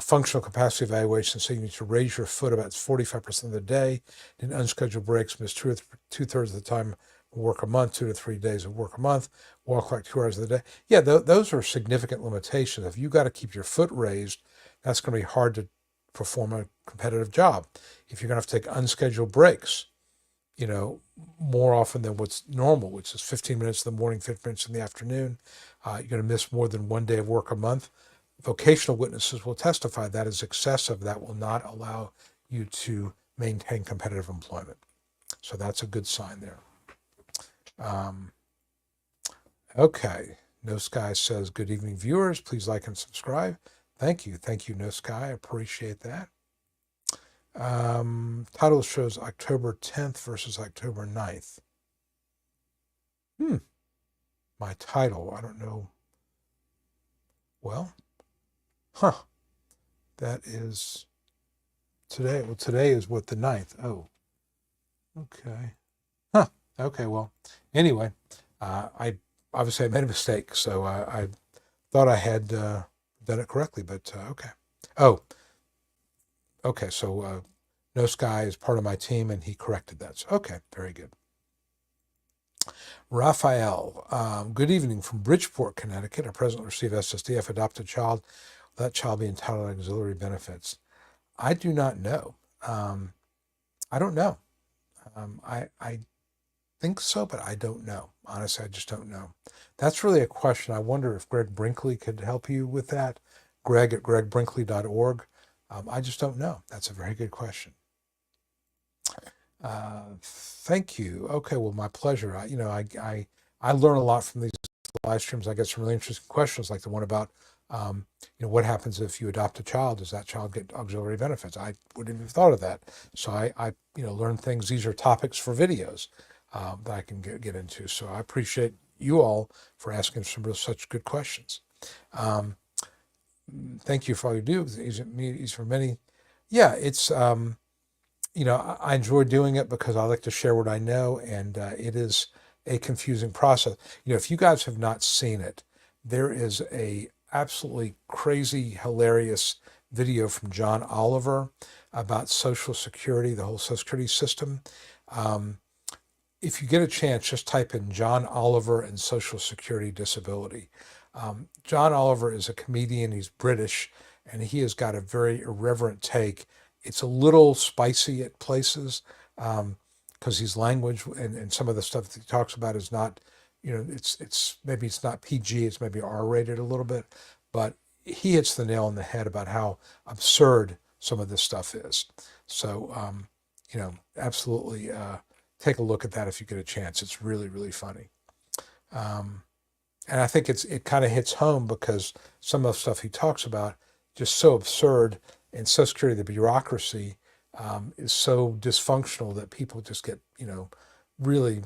functional capacity evaluation, so you need to raise your foot about 45% of the day, then unscheduled breaks, miss two-thirds of the time, work a month, 2 to 3 days of work a month, walk like 2 hours a day. Yeah, those are significant limitations. If you got to keep your foot raised, that's going to be hard to perform a competitive job. If you're going to have to take unscheduled breaks, more often than what's normal, which is 15 minutes in the morning, 15 minutes in the afternoon. You're going to miss more than 1 day of work a month. Vocational witnesses will testify that is excessive. That will not allow you to maintain competitive employment. So that's a good sign there. Okay. No Sky says, good evening, viewers. Please like and subscribe. Thank you. Thank you, No Sky. I appreciate that. Title shows October 10th versus October 9th. My title, I don't know. Well, that is today. Well, today is what, the 9th? Oh, okay. Okay, well, anyway, I obviously made a mistake, so I thought I had done it correctly, but okay. Oh, okay, so No Sky is part of my team, and he corrected that. So, okay, very good. Raphael, good evening from Bridgeport, Connecticut. I presently receive SSDF, adopted child. Will that child be entitled to auxiliary benefits? I do not know. I don't know. I think so, but I don't know. Honestly, I just don't know. That's really a question. I wonder if Greg Brinkley could help you with that. Greg at gregbrinkley.org. I just don't know. That's a very good question. Thank you. Okay, well, my pleasure. I learn a lot from these live streams. I get some really interesting questions, like the one about, what happens if you adopt a child? Does that child get auxiliary benefits? I wouldn't have thought of that. So I learn things. These are topics for videos that I can get into. So I appreciate you all for asking such good questions. Thank you for all you do. It's for many. Yeah, it's. I enjoy doing it because I like to share what I know, and it is a confusing process. If you guys have not seen it, there is a absolutely crazy, hilarious video from John Oliver about Social Security, the whole Social Security system. If you get a chance, just type in John Oliver and Social Security disability. John Oliver is a comedian. He's British, and he has got a very irreverent take. It's a little spicy at places because his language and some of the stuff that he talks about is not, it's maybe it's not PG, it's maybe R-rated a little bit, but he hits the nail on the head about how absurd some of this stuff is. So, absolutely take a look at that if you get a chance. It's really, really funny. And I think it kind of hits home because some of the stuff he talks about just so absurd. And Social Security, the bureaucracy is so dysfunctional that people just get, really,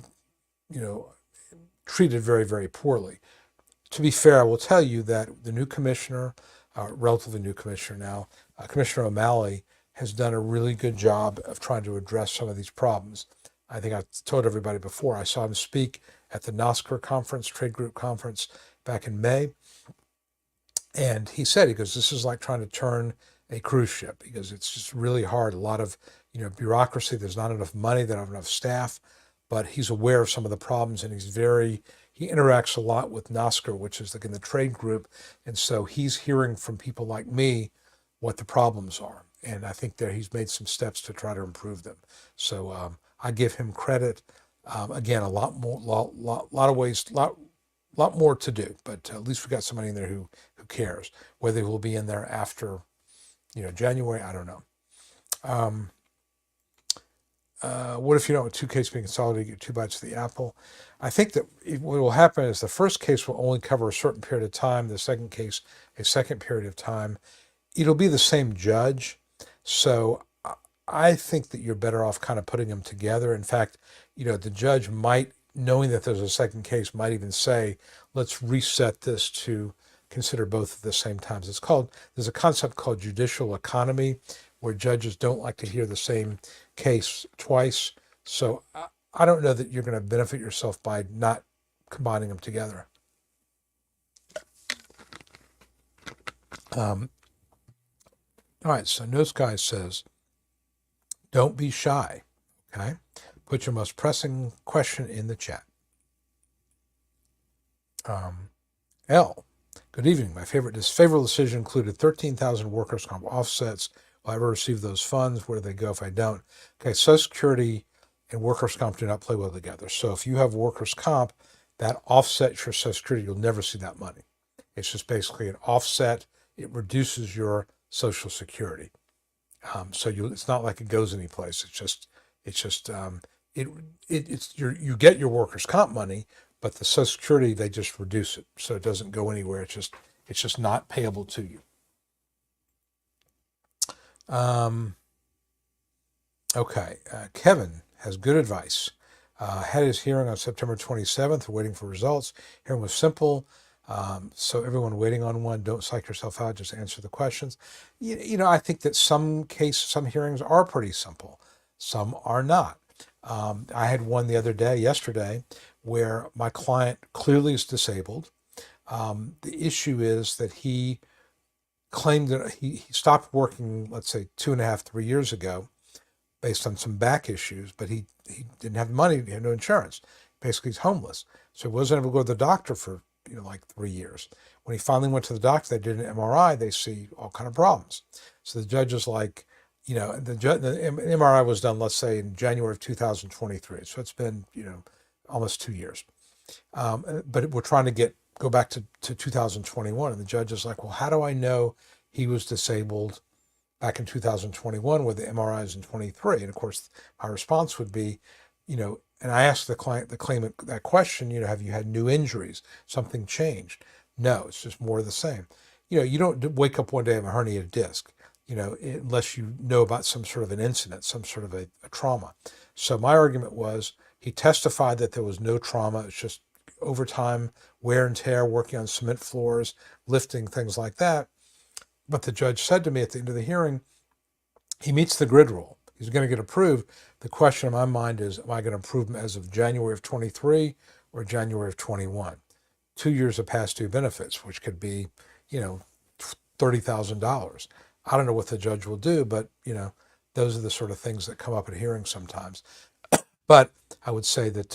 treated very, very poorly. To be fair, I will tell you that the new commissioner, relatively new commissioner now, Commissioner O'Malley, has done a really good job of trying to address some of these problems. I think I told everybody before, I saw him speak at the NOSCR conference, trade group conference back in May. And he goes, this is like trying to turn a cruise ship because it's just really hard. A lot of, bureaucracy. There's not enough money. They don't have enough staff. But he's aware of some of the problems, and he interacts a lot with NOSCR, which is the trade group. And so he's hearing from people like me what the problems are. And I think that he's made some steps to try to improve them. So I give him credit. Again, a lot more to do, but at least we got somebody in there who cares. Whether he will be in there after, January, I don't know. What if you don't want two cases being consolidated, you get 2 bites of the apple? I think that what will happen is the first case will only cover a certain period of time. The second case, a second period of time. It'll be the same judge. So I think that you're better off kind of putting them together. In fact, the judge might, knowing that there's a second case, might even say, let's reset this to consider both at the same time. There's a concept called judicial economy, where judges don't like to hear the same case twice. So I don't know that you're going to benefit yourself by not combining them together. All right, so Nose Guy says, don't be shy, okay? Put your most pressing question in the chat. L, good evening. My favorite decision included 13,000 workers' comp offsets. Will I ever receive those funds? Where do they go if I don't? Okay, Social Security and workers' comp do not play well together. So if you have workers' comp, that offsets your Social Security. You'll never see that money. It's just basically an offset. It reduces your Social Security. It's not like it goes anyplace. You get your workers' comp money, but the Social Security, they just reduce it, so it doesn't go anywhere. It's just not payable to you. Okay, Kevin has good advice. Had his hearing on September 27th, waiting for results. Hearing was simple. So everyone waiting on one, don't psych yourself out, just answer the questions. I think that some hearings are pretty simple. Some are not. I had one yesterday, where my client clearly is disabled. The issue is that he claimed that he stopped working, let's say 2.5, 3 years ago, based on some back issues, but he didn't have money, he had no insurance. Basically, he's homeless. So he wasn't able to go to the doctor for, like 3 years. When he finally went to the doctor, they did an MRI, they see all kind of problems. So the judge is like, the MRI was done, let's say, in January of 2023. So it's been, almost 2 years. But we're trying to go back to 2021. And the judge is like, well, how do I know he was disabled back in 2021 with the MRIs in 23? And of course, my response would be, and I asked the claimant that question, have you had new injuries? Something changed? No, it's just more of the same. You don't wake up one day and have a herniated disc, unless you know about some sort of an incident, some sort of a trauma. So my argument was, he testified that there was no trauma. It's just over time, wear and tear, working on cement floors, lifting, things like that. But the judge said to me at the end of the hearing, he meets the grid rule. He's going to get approved. The question in my mind is, am I going to approve him as of January of 23 or January of 21? 2 years of past due benefits, which could be, $30,000. I don't know what the judge will do, but, those are the sort of things that come up at hearings sometimes. But I would say that,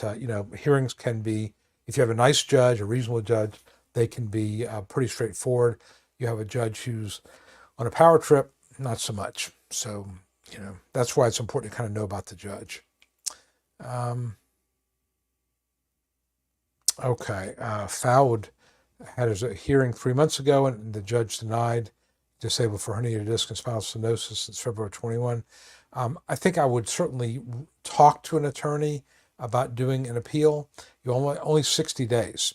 hearings can be, if you have a nice judge, a reasonable judge, they can be pretty straightforward. You have a judge who's on a power trip, not so much. So, that's why it's important to kind of know about the judge. Fowd had his hearing 3 months ago, and the judge denied disabled for herniated disc and spinal stenosis since February 21. I think I would certainly talk to an attorney about doing an appeal. You only 60 days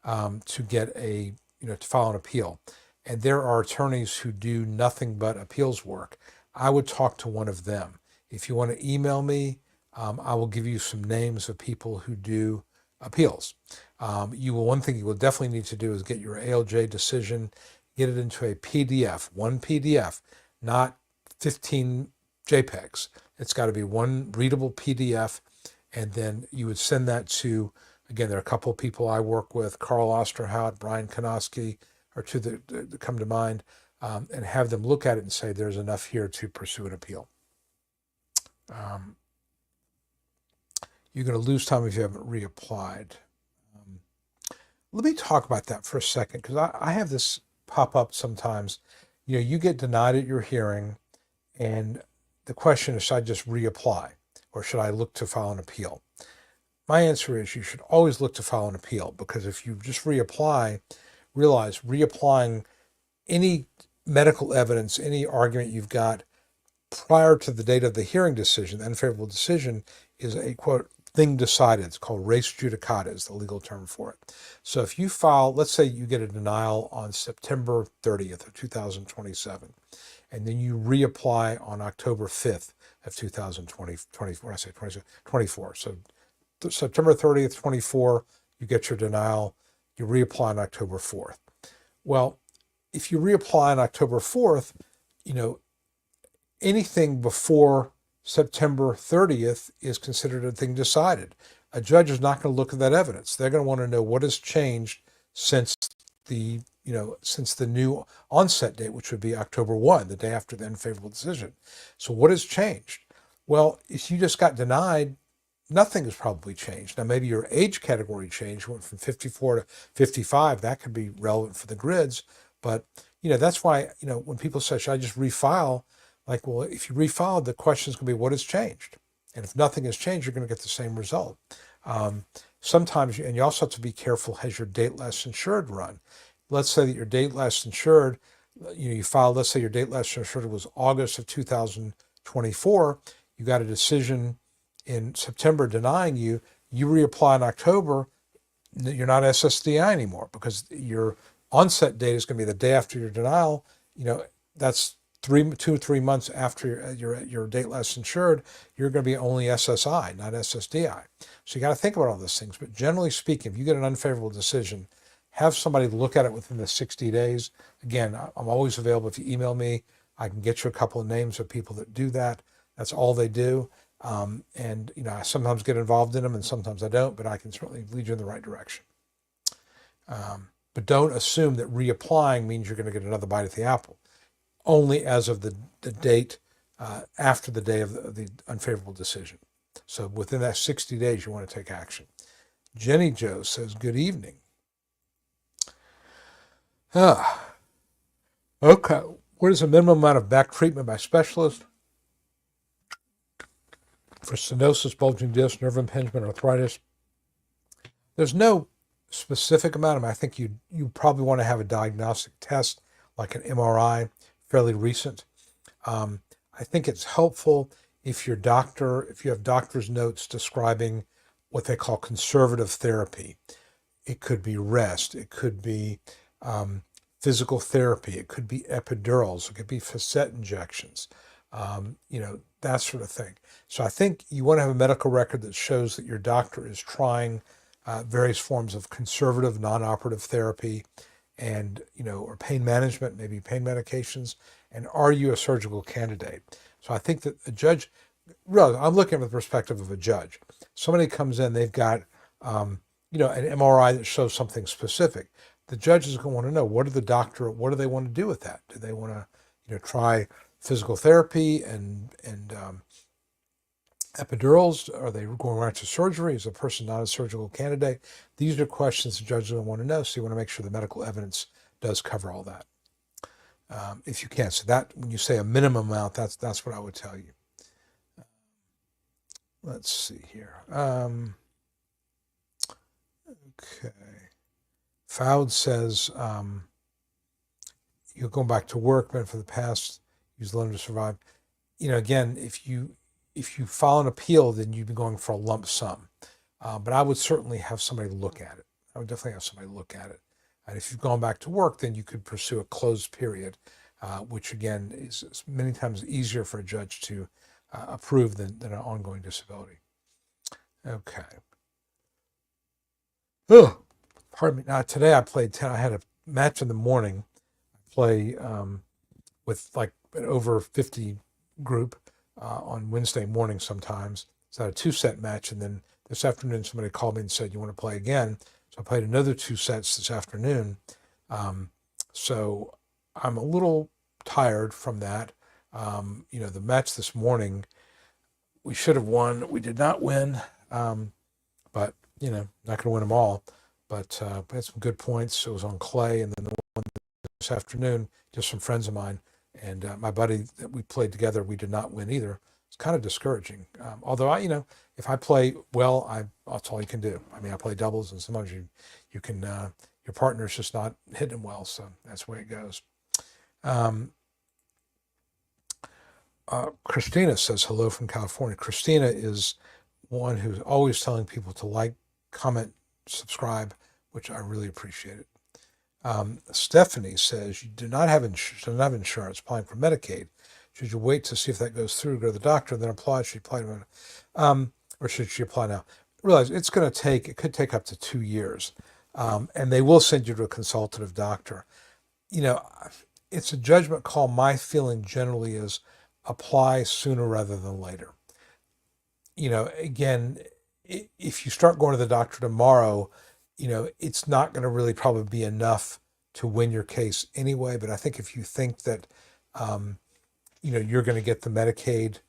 to get to file an appeal. And there are attorneys who do nothing but appeals work. I would talk to one of them. If you want to email me, I will give you some names of people who do appeals. One thing you will definitely need to do is get your ALJ decision, get it into a PDF, one PDF, not 15 JPEGs. It's got to be one readable PDF, and then you would send that to, again, there are a couple of people I work with, Carl Osterhout, Brian Konoski, are two that come to mind, and have them look at it and say there's enough here to pursue an appeal. You're going to lose time if you haven't reapplied. Let me talk about that for a second, because I have this pop up sometimes. You get denied at your hearing, and the question is, should I just reapply, or should I look to file an appeal? My answer is, you should always look to file an appeal, because if you just reapply, realize reapplying any medical evidence, any argument you've got prior to the date of the hearing decision, the unfavorable decision, is a, quote, thing decided. It's called res judicata is the legal term for it. So if you file, let's say you get a denial on September 30th of 2027, and then you reapply on October 5th of 2024. So September 30th, 24, you get your denial, you reapply on October 4th. Well, if you reapply on October 4th, anything before September 30th is considered a thing decided. A judge is not going to look at that evidence. They're going to want to know what has changed since the new onset date, which would be October 1, the day after the unfavorable decision. So what has changed? Well, if you just got denied, nothing has probably changed. Now, maybe your age category changed, went from 54 to 55. That could be relevant for the grids. But, that's why, when people say, should I just refile? Like, well, if you refile, the question is going to be, what has changed? And if nothing has changed, you're going to get the same result. Sometimes, and you also have to be careful, has your date last insured run? Let's say that your date last insured, you filed, let's say your date last insured was August of 2024. You got a decision in September denying you, you reapply in October, you're not SSDI anymore because your onset date is going to be the day after your denial. That's 2-3 months after your date last insured, you're going to be only SSI, not SSDI. So you got to think about all those things. But generally speaking, if you get an unfavorable decision, have somebody look at it within the 60 days. Again, I'm always available. If you email me, I can get you a couple of names of people that do that. That's all they do. And I sometimes get involved in them and sometimes I don't, but I can certainly lead you in the right direction. But don't assume that reapplying means you're going to get another bite at the apple. Only as of the date after the day of the unfavorable decision. So within that 60 days, you want to take action. Jenny Joe says, good evening. Okay. What is the minimum amount of back treatment by specialist for stenosis, bulging disc, nerve impingement, arthritis? There's no specific amount. I think you probably want to have a diagnostic test like an MRI, fairly recent. I think it's helpful if you have doctor's notes describing what they call conservative therapy. It could be rest, it could be physical therapy, it could be epidurals, it could be facet injections, that sort of thing. So I think you want to have a medical record that shows that your doctor is trying various forms of conservative non-operative therapy and, or pain management, maybe pain medications, and are you a surgical candidate? So I think that a judge, really, I'm looking from the perspective of a judge. Somebody comes in, they've got, an MRI that shows something specific. The judge is going to want to know, what do they want to do with that? Do they want to, try physical therapy and epidurals? Are they going right to surgery? Is the person not a surgical candidate? These are questions the judge will want to know. So you want to make sure the medical evidence does cover all that. If you can. So that, when you say a minimum amount, that's what I would tell you. Let's see here. Okay. Fowd says, you're going back to work, but for the past, use loan to survive. Again, if you file an appeal, then you'd be going for a lump sum. But I would certainly have somebody look at it. I would definitely have somebody look at it. And if you've gone back to work, then you could pursue a closed period, which again is many times easier for a judge to approve than an ongoing disability. Okay. Oh, pardon me. Now today I played 10. I had a match in the morning. I play with like an over 50 group on Wednesday morning sometimes. So I had a 2-set match, and then this afternoon somebody called me and said, you want to play again? So I played another 2 sets this afternoon. So I'm a little tired from that. The match this morning, we should have won. We did not win, but, not going to win them all. But we had some good points. It was on clay, and then the one this afternoon, just some friends of mine. And my buddy that we played together, we did not win either. It's kind of discouraging. Although if I play well, that's all you can do. I play doubles, and sometimes you can, your partner's just not hitting them well. So that's the way it goes. Christina says hello from California. Christina is one who's always telling people to like, comment, subscribe, which I really appreciate it. Stephanie says, you do not have insurance, applying for Medicaid. Should you wait to see if that goes through, go to the doctor, then apply? Should you apply to or should she apply now? Realize it could take up to 2 years. And they will send you to a consultative doctor. It's a judgment call. My feeling generally is apply sooner rather than later. Again, if you start going to the doctor tomorrow, it's not going to really probably be enough to win your case anyway. But I think if you think that, you're going to get the Medicaid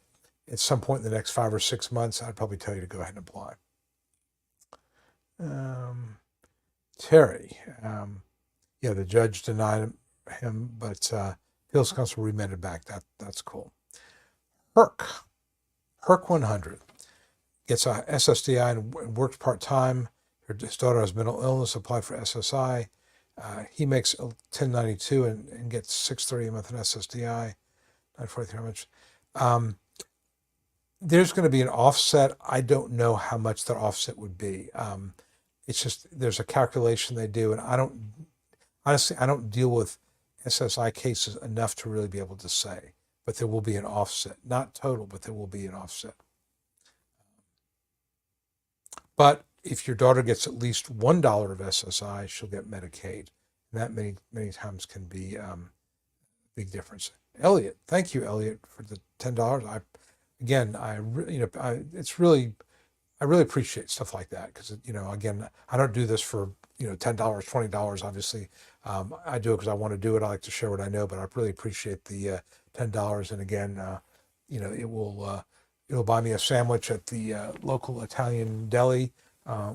at some point in the next 5 or 6 months, I'd probably tell you to go ahead and apply. Terry, the judge denied him, but appeals counsel remanded back. That's cool. Herc 100. gets a SSDI and works part-time. His daughter has mental illness, applied for SSI. He makes 1092 and gets 630 a month in SSDI, 943 how much. There's going to be an offset. I don't know how much that offset would be. It's just there's a calculation they do, and I don't deal with SSI cases enough to really be able to say, but there will be an offset. Not total, but there will be an offset. But if your daughter gets at least $1 of SSI, she'll get Medicaid. And that many times can be a big difference. Elliot, thank you, Elliot, for the $10. I really appreciate stuff like that because, again, I don't do this for, $10, $20, obviously. I do it because I want to do it. I like to share what I know, but I really appreciate the $10. And again, it'll buy me a sandwich at the local Italian deli,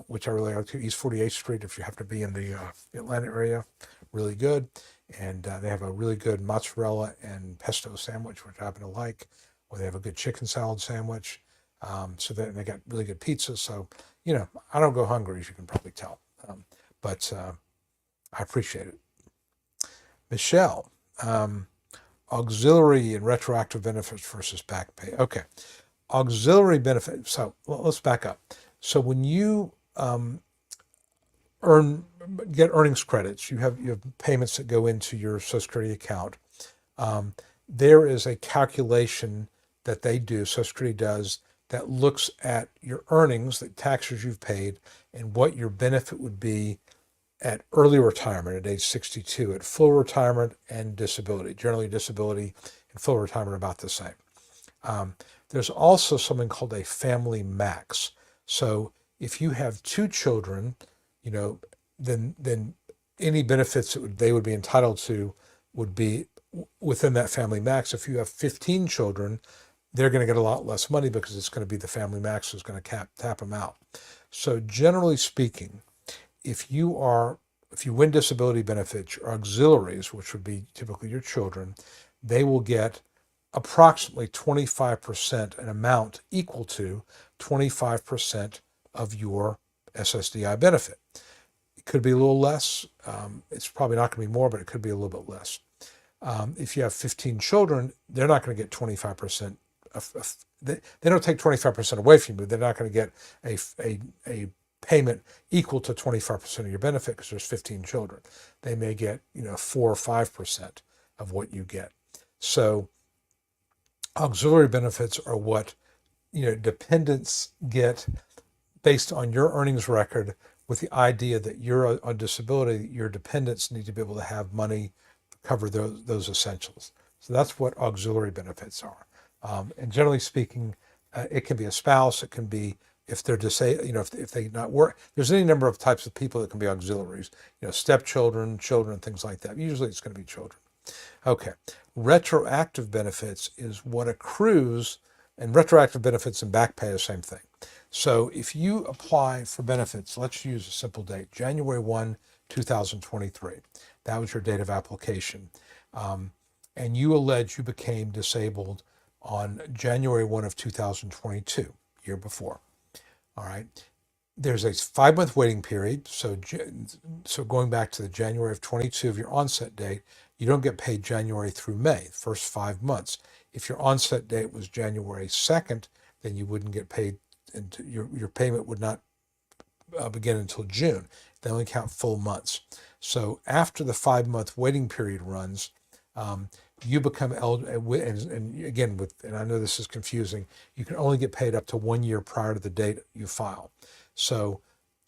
which I really like to, East 48th Street, if you happen to be in the Atlanta area. Really good. And they have a really good mozzarella and pesto sandwich, which I happen to like. Or they have a good chicken salad sandwich. So they got really good pizza. So, I don't go hungry, as you can probably tell. But I appreciate it. Michelle, auxiliary and retroactive benefits versus back pay. Okay. Auxiliary benefit. So let's back up. So when you get earnings credits, you have payments that go into your Social Security account. There is a calculation that they do, Social Security does, that looks at your earnings, the taxes you've paid, and what your benefit would be at early retirement at age 62, at full retirement and disability. Generally, disability and full retirement are about the same. There's also something called a family max. So if you have 2 children, then any benefits that they would be entitled to would be within that family max. If you have 15 children, they're going to get a lot less money because it's going to be the family max is going to tap them out. So generally speaking, if you win disability benefits, your auxiliaries, which would be typically your children, they will get approximately 25%, an amount equal to 25% of your SSDI benefit. It could be a little less. It's probably not going to be more, but it could be a little bit less. If you have 15 children, they're not going to get 25%. They don't take 25% away from you. They're not going to get a payment equal to 25% of your benefit because there's 15 children. They may get 4 or 5% of what you get. So auxiliary benefits are what dependents get based on your earnings record, with the idea that you're on disability, your dependents need to be able to have money to cover those essentials. So that's what auxiliary benefits are. And generally speaking, it can be a spouse, it can be if they're disabled, if they not work. There's any number of types of people that can be auxiliaries, stepchildren, children, things like that. Usually it's going to be children. Okay. Retroactive benefits is what accrues, and retroactive benefits and back pay are the same thing. So if you apply for benefits, let's use a simple date, January 1, 2023. That was your date of application. And you allege you became disabled on January 1 of 2022, year before. All right. There's a 5-month waiting period. So going back to the January of 22 of your onset date, you don't get paid January through May, the first 5 months. If your onset date was January 2nd, then you wouldn't get paid, and your payment would not begin until June. They only count full months. So after the 5-month waiting period runs, you become eligible, and again, and I know this is confusing, you can only get paid up to 1 year prior to the date you file. So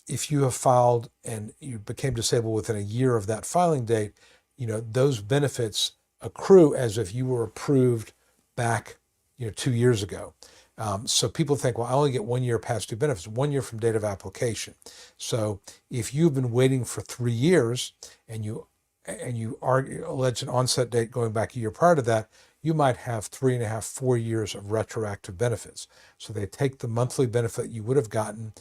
if you have filed and you became disabled within a year of that filing date, those benefits accrue as if you were approved back 2 years ago. So people think, well, I only get 1 year past due benefits, 1 year from date of application. So if you've been waiting for 3 years and you allege an onset date going back a year prior to that, you might have 3.5, 4 years of retroactive benefits. So they take the monthly benefit you would have gotten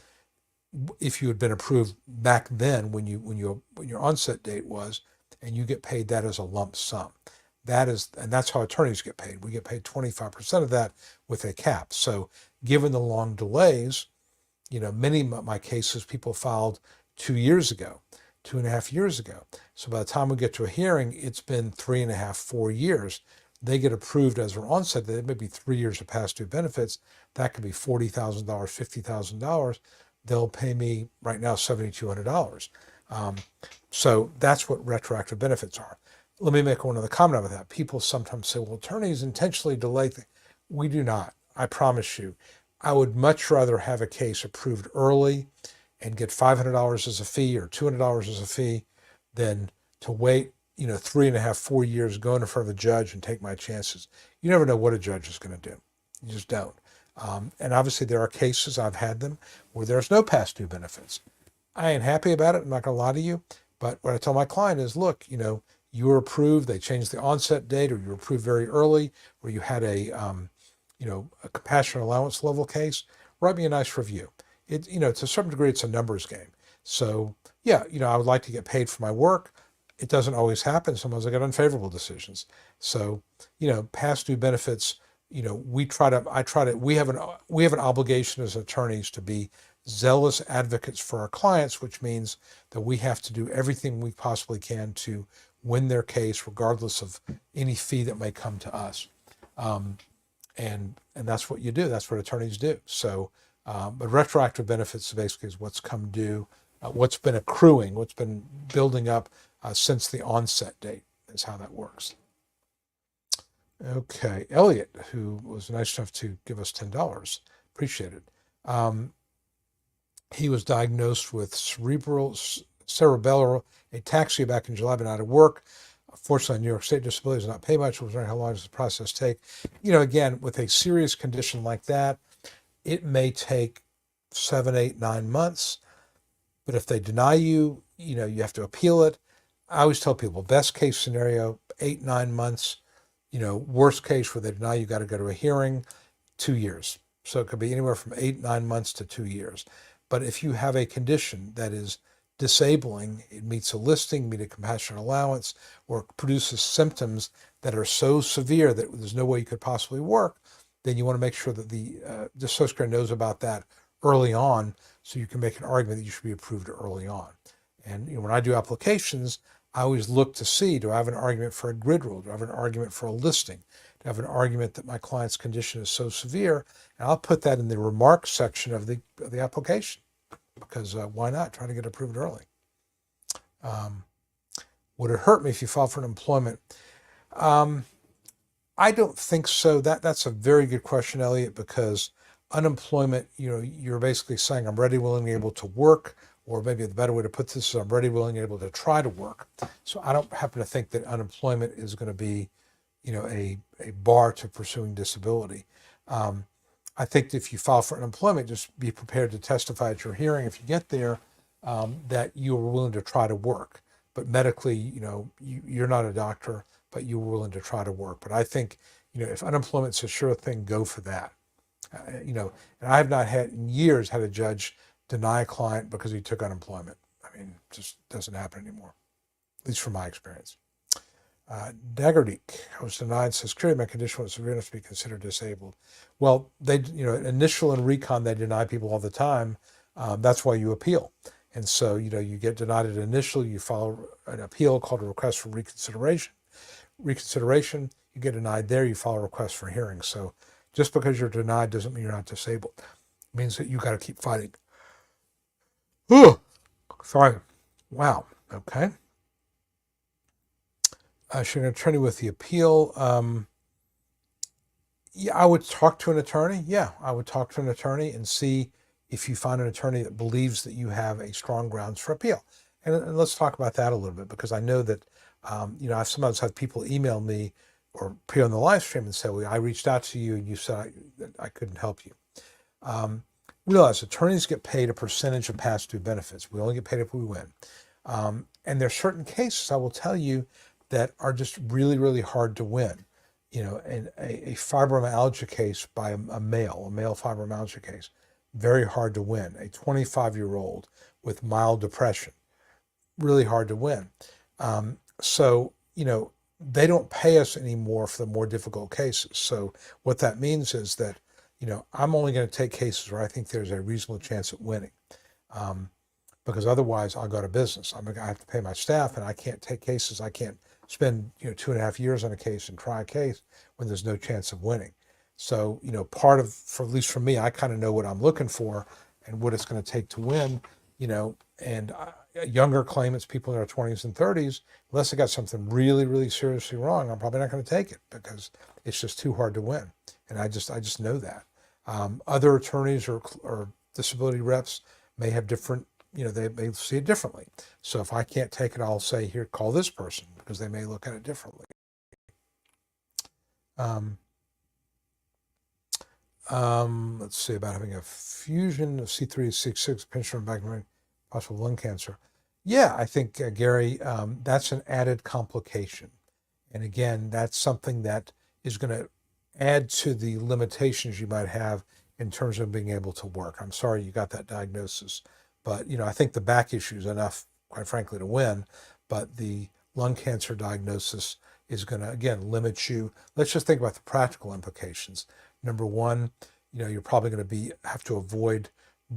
if you had been approved back then when your onset date was, and you get paid that as a lump sum. And that's how attorneys get paid. We get paid 25% of that with a cap. So given the long delays, many of my cases people filed 2 years ago, 2.5 years ago. So by the time we get to a hearing, it's been 3.5, 4 years. They get approved as their onset. They may be 3 years of past due benefits. That could be $40,000, $50,000. They'll pay me right now $7,200. So that's what retroactive benefits are. Let me make one other comment about that. People sometimes say, well, attorneys intentionally delay things. We do not. I promise you. I would much rather have a case approved early and get $500 as a fee or $200 as a fee than to wait, 3.5, 4 years, go in front of a judge and take my chances. You never know what a judge is going to do. You just don't. And obviously there are cases, I've had them, where there's no past due benefits. I ain't happy about it. I'm not going to lie to you. But what I tell my client is, look, you were approved, they changed the onset date, or you were approved very early, or you had a compassionate allowance level case, write me a nice review. To a certain degree, it's a numbers game. So yeah, I would like to get paid for my work. It doesn't always happen. Sometimes I get unfavorable decisions. So, past due benefits, we have an obligation as attorneys to be zealous advocates for our clients, which means that we have to do everything we possibly can to win their case, regardless of any fee that may come to us. And that's what you do. That's what attorneys do. So, but retroactive benefits basically is what's come due, what's been accruing, what's been building up since the onset date is how that works. Okay, Elliot, who was nice enough to give us $10, appreciate it. He was diagnosed with cerebellar ataxia back in July, but out of work. Fortunately, New York State disability does not pay much. I was wondering how long does the process take? Again, with a serious condition like that, it may take 7, 8, 9 months. But if they deny you, you have to appeal it. I always tell people, best case scenario, 8, 9 months. Worst case where they deny you, got to go to a hearing, 2 years. So it could be anywhere from 8, 9 months to 2 years. But if you have a condition that is disabling, it meets a listing, meets a compassionate allowance, or produces symptoms that are so severe that there's no way you could possibly work, then you want to make sure that the Social Security knows about that early on, so you can make an argument that you should be approved early on. And when I do applications, I always look to see, do I have an argument for a grid rule? Do I have an argument for a listing? Do I have an argument that my client's condition is so severe? And I'll put that in the remarks section of the application, because why not? Try to get approved early. Would it hurt me if you file for unemployment? I don't think so. That's a very good question, Elliot, because unemployment, you're basically saying I'm ready, willing, and able to work, or maybe the better way to put this is I'm ready, willing, and able to try to work. So I don't happen to think that unemployment is going to be, a bar to pursuing disability. I think if you file for unemployment, just be prepared to testify at your hearing if you get there, that you are willing to try to work. But medically, you're not a doctor, but you're willing to try to work. But I think, if unemployment's a sure thing, go for that. And I have not had in years had a judge deny a client because he took unemployment. I mean, it just doesn't happen anymore, at least from my experience. Dagerdeek, I was denied Social Security. My condition was severe enough to be considered disabled. Well, they, initial and recon, they deny people all the time. That's why you appeal. And so, you get denied at initial, you file an appeal called a request for reconsideration. You get denied there, you file a request for hearing. So just because you're denied doesn't mean you're not disabled. It means that you got to keep fighting. Ooh, sorry. Wow. Okay. Should an attorney with the appeal? Yeah, I would talk to an attorney. Yeah, I would talk to an attorney and see if you find an attorney that believes that you have a strong grounds for appeal. And let's talk about that a little bit, because I know that, I sometimes have people email me or appear on the live stream and say, well, I reached out to you and you said I couldn't help you. Realize attorneys get paid a percentage of past due benefits. We only get paid if we win. And there are certain cases, I will tell you, that are just really, really hard to win. And a fibromyalgia case by a male fibromyalgia case, very hard to win. A 25-year-old with mild depression, really hard to win. So, they don't pay us anymore for the more difficult cases. So what that means is that, I'm only going to take cases where I think there's a reasonable chance at winning. Because otherwise I'll go out of business. I have to pay my staff, and I can't take cases. I can't spend 2.5 years on a case and try a case when there's no chance of winning. So for at least for me, I kind of know what I'm looking for and what it's going to take to win. And younger claimants, people in their 20s and 30s, unless they got something really, really seriously wrong, I'm probably not going to take it because it's just too hard to win. And I just know that. Other attorneys or disability reps may have different, they may see it differently. So if I can't take it, I'll say, here, call this person, because they may look at it differently. Let's see about having a fusion of C3, C6, pension back possible lung cancer. Yeah, I think, Gary, that's an added complication. And again, that's something that is going to add to the limitations you might have in terms of being able to work. I'm sorry you got that diagnosis, but I think the back issue is enough, quite frankly, to win. But the lung cancer diagnosis is going to, again, limit you. Let's just think about the practical implications. Number one, you're probably going to have to avoid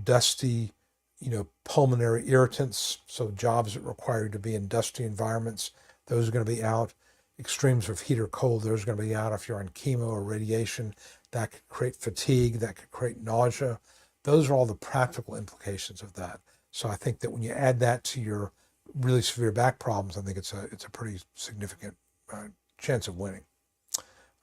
dusty, pulmonary irritants. So jobs that require you to be in dusty environments, those are going to be out. Extremes of heat or cold, those are going to be out. If you're on chemo or radiation, that could create fatigue, that could create nausea. Those are all the practical implications of that. So I think that when you add that to your really severe back problems, I think it's a pretty significant chance of winning.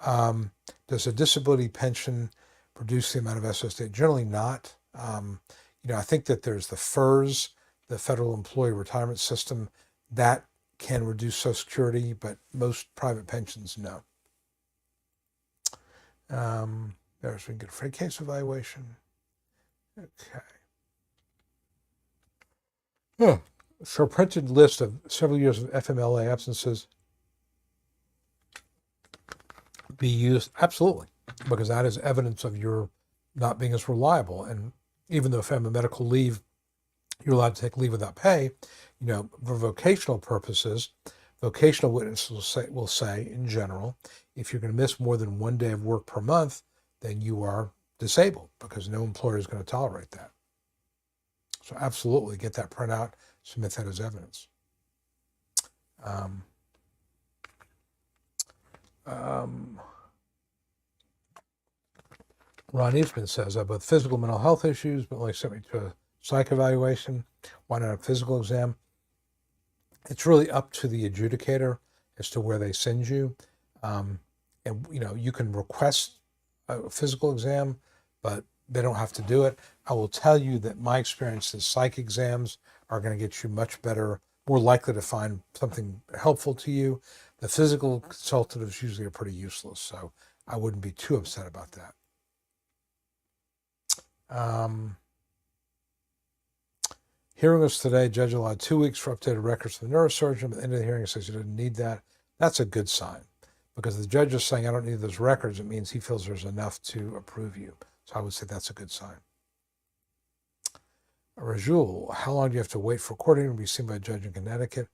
Does a disability pension produce the amount of SSDI? Generally not. I think that there's the FERS, the Federal Employee Retirement System, that can reduce Social Security, but most private pensions, no. There's we can get a free case evaluation. Okay. So a printed list of several years of FMLA absences be used? Absolutely, because that is evidence of your not being as reliable. And even though if I'm a medical leave, you're allowed to take leave without pay, for vocational purposes, vocational witnesses will say in general, if you're going to miss more than 1 day of work per month, then you are disabled, because no employer is going to tolerate that. So absolutely get that printout, submit that as evidence. Ron Eastman says, I have both physical and mental health issues, but only sent me to a psych evaluation. Why not a physical exam? It's really up to the adjudicator as to where they send you. And, you can request a physical exam, but they don't have to do it. I will tell you that my experience is psych exams are going to get you much better, more likely to find something helpful to you. The physical consultatives usually are pretty useless, so I wouldn't be too upset about that. Hearing us today, judge allowed 2 weeks for updated records from the neurosurgeon, but at the end of the hearing says he didn't need that. That's a good sign, because the judge is saying, I don't need those records. It means he feels there's enough to approve you. So I would say that's a good sign. Rajul, how long do you have to wait for court hearing to be seen by a judge in Connecticut?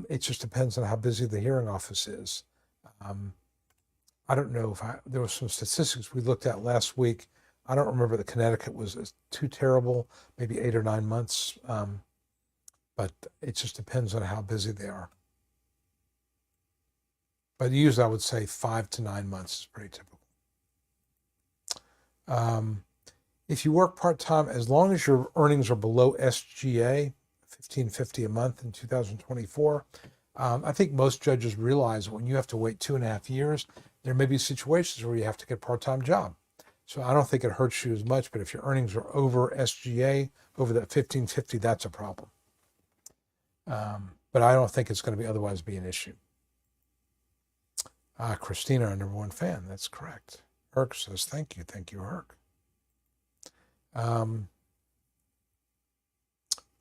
It just depends on how busy the hearing office is. I don't know there was some statistics we looked at last week. I don't remember that Connecticut was too terrible, maybe 8 or 9 months. But it just depends on how busy they are. But usually I would say 5 to 9 months is pretty typical. If you work part-time, as long as your earnings are below SGA, $1,550 a month in 2024, I think most judges realize when you have to wait 2.5 years, there may be situations where you have to get a part-time job. So I don't think it hurts you as much, but if your earnings are over SGA, over that 1,550, that's a problem. But I don't think it's going to otherwise be an issue. Christina, our #1 fan, that's correct. Herc says, thank you, Herc.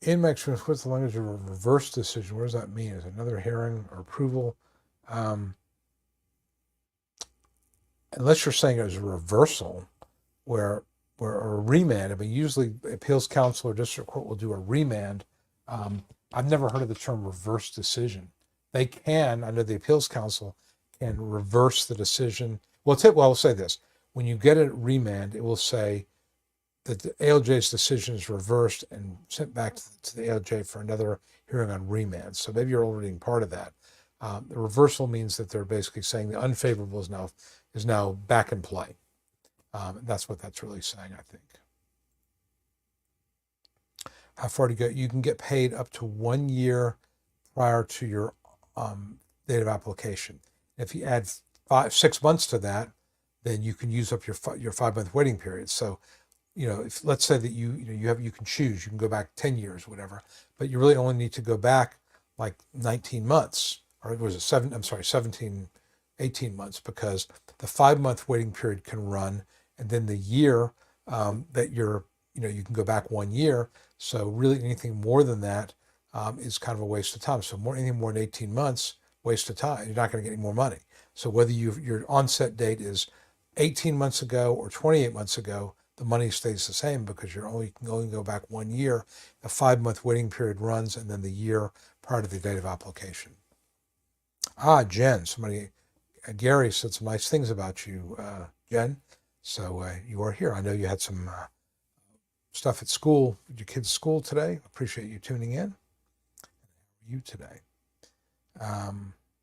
In my experience, what's the language of a reverse decision? What does that mean? Is it another hearing or approval? Unless you're saying it was a reversal, or a remand. I mean, usually appeals counsel or district court will do a remand. I've never heard of the term reverse decision. They can, under the appeals council, can reverse the decision. I'll say this. When you get a remand, it will say that the ALJ's decision is reversed and sent back to the ALJ for another hearing on remand. So maybe you're already part of that. The reversal means that they're basically saying the unfavorable is now back in play. That's what that's really saying, I think. How far to go? You can get paid up to 1 year prior to your date of application. If you add 6 months to that, then you can use up your 5-month waiting period. So, if let's say that you can choose, you can go back 10 years, whatever, but you really only need to go back like 19 months, or was it 17, 18 months, because the 5-month waiting period can run, and then the year that you can go back 1 year. So really anything more than that is kind of a waste of time. So anything more than 18 months, waste of time. You're not going to get any more money. So whether your onset date is 18 months ago or 28 months ago, the money stays the same because you can only go back 1 year. The 5-month waiting period runs, and then the year prior to the date of application. Jen, Gary said some nice things about you, Jen. So you are here. I know you had some stuff at school, your kids' school today. Appreciate you tuning in. How are you today?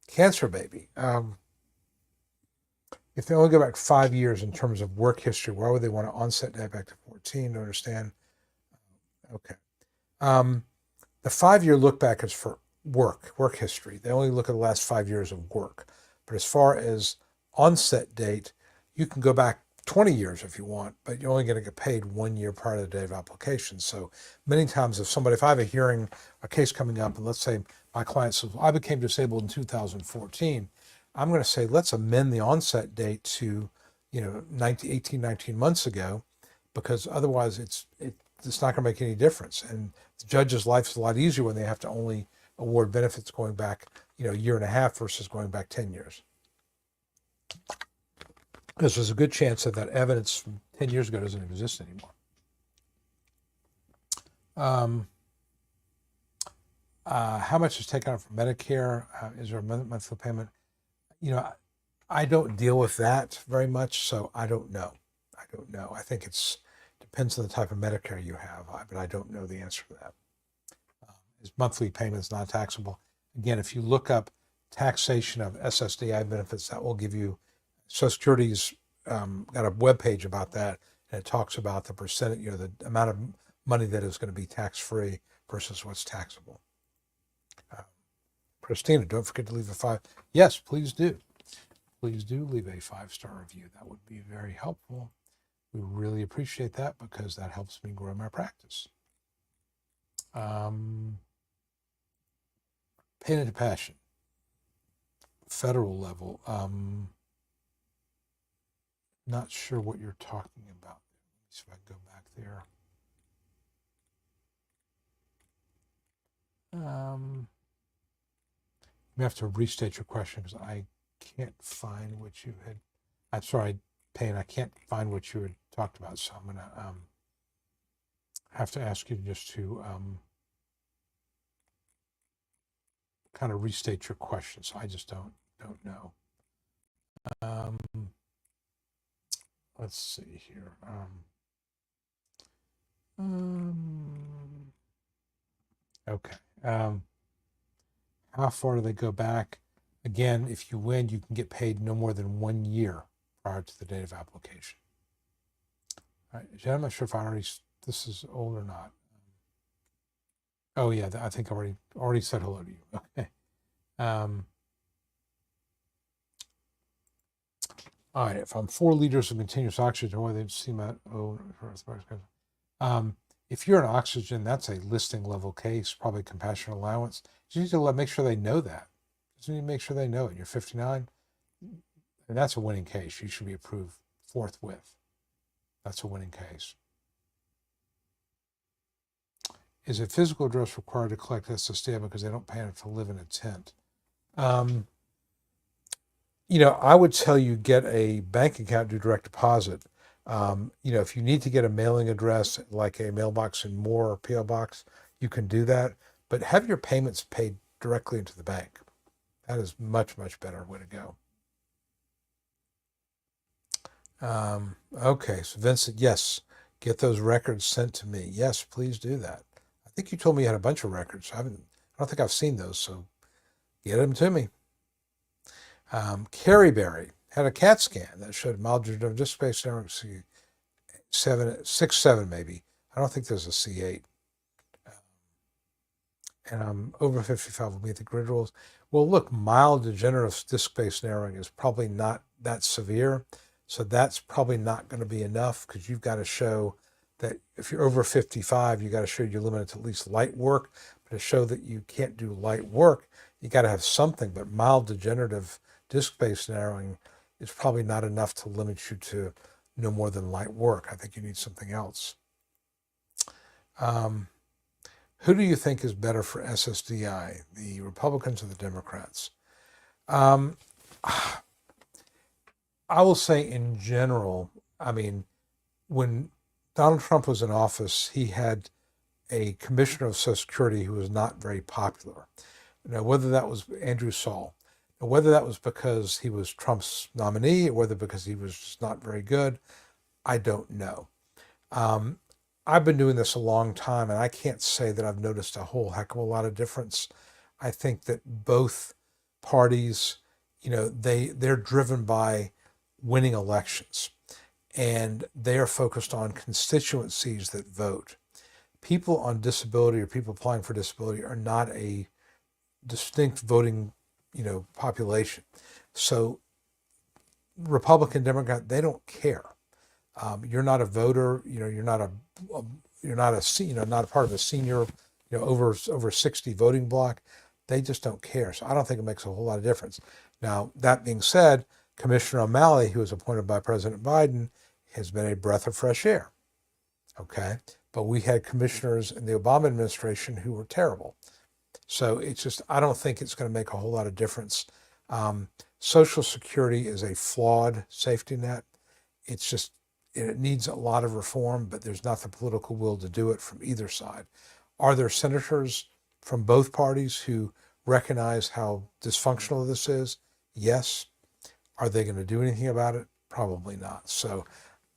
Cancer baby. If they only go back 5 years in terms of work history, why would they want to onset date back to 14 to understand? Okay. The 5-year look back is for work history. They only look at the last 5 years of work. But as far as onset date, you can go back 20 years if you want, but you're only going to get paid 1 year prior to the date of application. So many times if I have a case coming up, and let's say my client says, I became disabled in 2014, I'm going to say, let's amend the onset date to, 19 months ago, because otherwise it's not going to make any difference. And the judge's life is a lot easier when they have to only award benefits going back, a year and a half versus going back 10 years. Because there's a good chance that evidence from 10 years ago doesn't exist anymore. How much is taken out from Medicare? Is there a monthly payment? I don't deal with that very much, so I don't know. I think it depends on the type of Medicare you have, but I don't know the answer to that. Is monthly payments not taxable? Again, if you look up taxation of SSDI benefits, that will give you, Social Security's got a web page about that, and it talks about the percentage, the amount of money that is going to be tax-free versus what's taxable. Christina, don't forget to leave a 5. Yes, please do. Please do leave a 5-star review. That would be very helpful. We really appreciate that because that helps me grow my practice. Pain into passion. Federal level. Not sure what you're talking about. Let me see if I can go back there. You have to restate your question because I can't find what you had. I'm sorry, Payne, I can't find what you had talked about. So I'm going to have to ask you just to kind of restate your question. So I just don't know. Let's see here. Okay. How far do they go back? Again, if you win, you can get paid no more than 1 year prior to the date of application. All right, Jen, I'm not sure if this is old or not. Oh yeah, I think I already said hello to you. Okay. All right, if I'm 4 liters of continuous oxygen, or they've seen that. If you're on oxygen, that's a listing level case, probably compassionate allowance. You need to make sure they know that. You need to make sure they know it. You're 59, and that's a winning case. You should be approved forthwith. That's a winning case. Is a physical address required to collect SSDI because they don't pay it to live in a tent? I would tell you get a bank account, do direct deposit. If you need to get a mailing address like a mailbox in Moore or PO box, you can do that. But have your payments paid directly into the bank. That is much, much better way to go. Okay, so Vincent, yes, get those records sent to me. Yes, please do that. I think you told me you had a bunch of records. I don't think I've seen those, so get them to me. Carrie Berry had a CAT scan that showed mild disc space narrowing, C7 maybe. I don't think there's a C8. And I'm over 55 will meet the grid rules. Well, look, mild degenerative disc space narrowing is probably not that severe. So that's probably not going to be enough, because you've got to show that if you're over 55, you got to show you're limited to at least light work. But to show that you can't do light work, you got to have something. But mild degenerative disc space narrowing is probably not enough to limit you to no more than light work. I think you need something else. Who do you think is better for SSDI, the Republicans or the Democrats? I will say in general, I mean, when Donald Trump was in office, he had a commissioner of Social Security who was not very popular. Now, whether that was Andrew Saul, and whether that was because he was Trump's nominee or whether because he was just not very good, I don't know. I've been doing this a long time, and I can't say that I've noticed a whole heck of a lot of difference. I think that both parties, they're driven by winning elections, and they are focused on constituencies that vote. People on disability or people applying for disability are not a distinct voting, population. So Republican, Democrat, they don't care. You're not a voter, you're not a part of a senior, over 60 voting block. They just don't care. So I don't think it makes a whole lot of difference. Now, that being said, Commissioner O'Malley, who was appointed by President Biden, has been a breath of fresh air. Okay. But we had commissioners in the Obama administration who were terrible. So it's just, I don't think it's going to make a whole lot of difference. Social Security is a flawed safety net. It's just, it needs a lot of reform, but there's not the political will to do it from either side. Are there senators from both parties who recognize how dysfunctional this is? Yes. Are they going to do anything about it? Probably not. So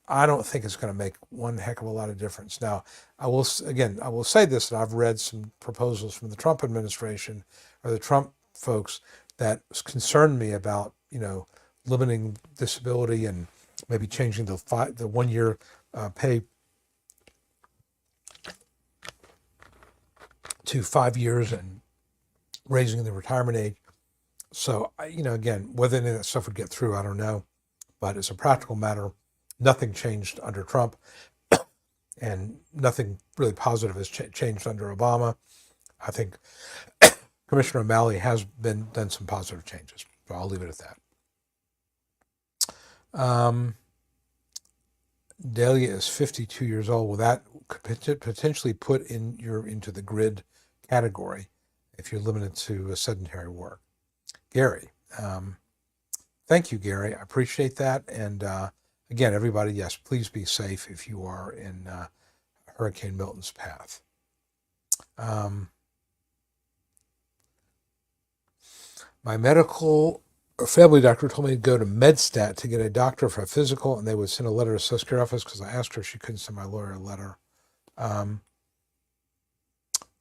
I don't think it's going to make one heck of a lot of difference. Now, I will say this, that I've read some proposals from the Trump administration or the Trump folks that concerned me about, limiting disability and maybe changing the 1 year pay to 5 years and raising the retirement age. So, again, whether any of that stuff would get through, I don't know. But as a practical matter, nothing changed under Trump, and nothing really positive has changed under Obama. I think Commissioner O'Malley has done some positive changes. So I'll leave it at that. Delia is 52 years old. Well, that could potentially put into the grid category if you're limited to sedentary work. Gary, thank you, Gary. I appreciate that. And again, everybody, yes, please be safe if you are in Hurricane Milton's path. My medical or family doctor told me to go to MedStat to get a doctor for a physical, and they would send a letter to the Social Security office because I asked her if she couldn't send my lawyer a letter.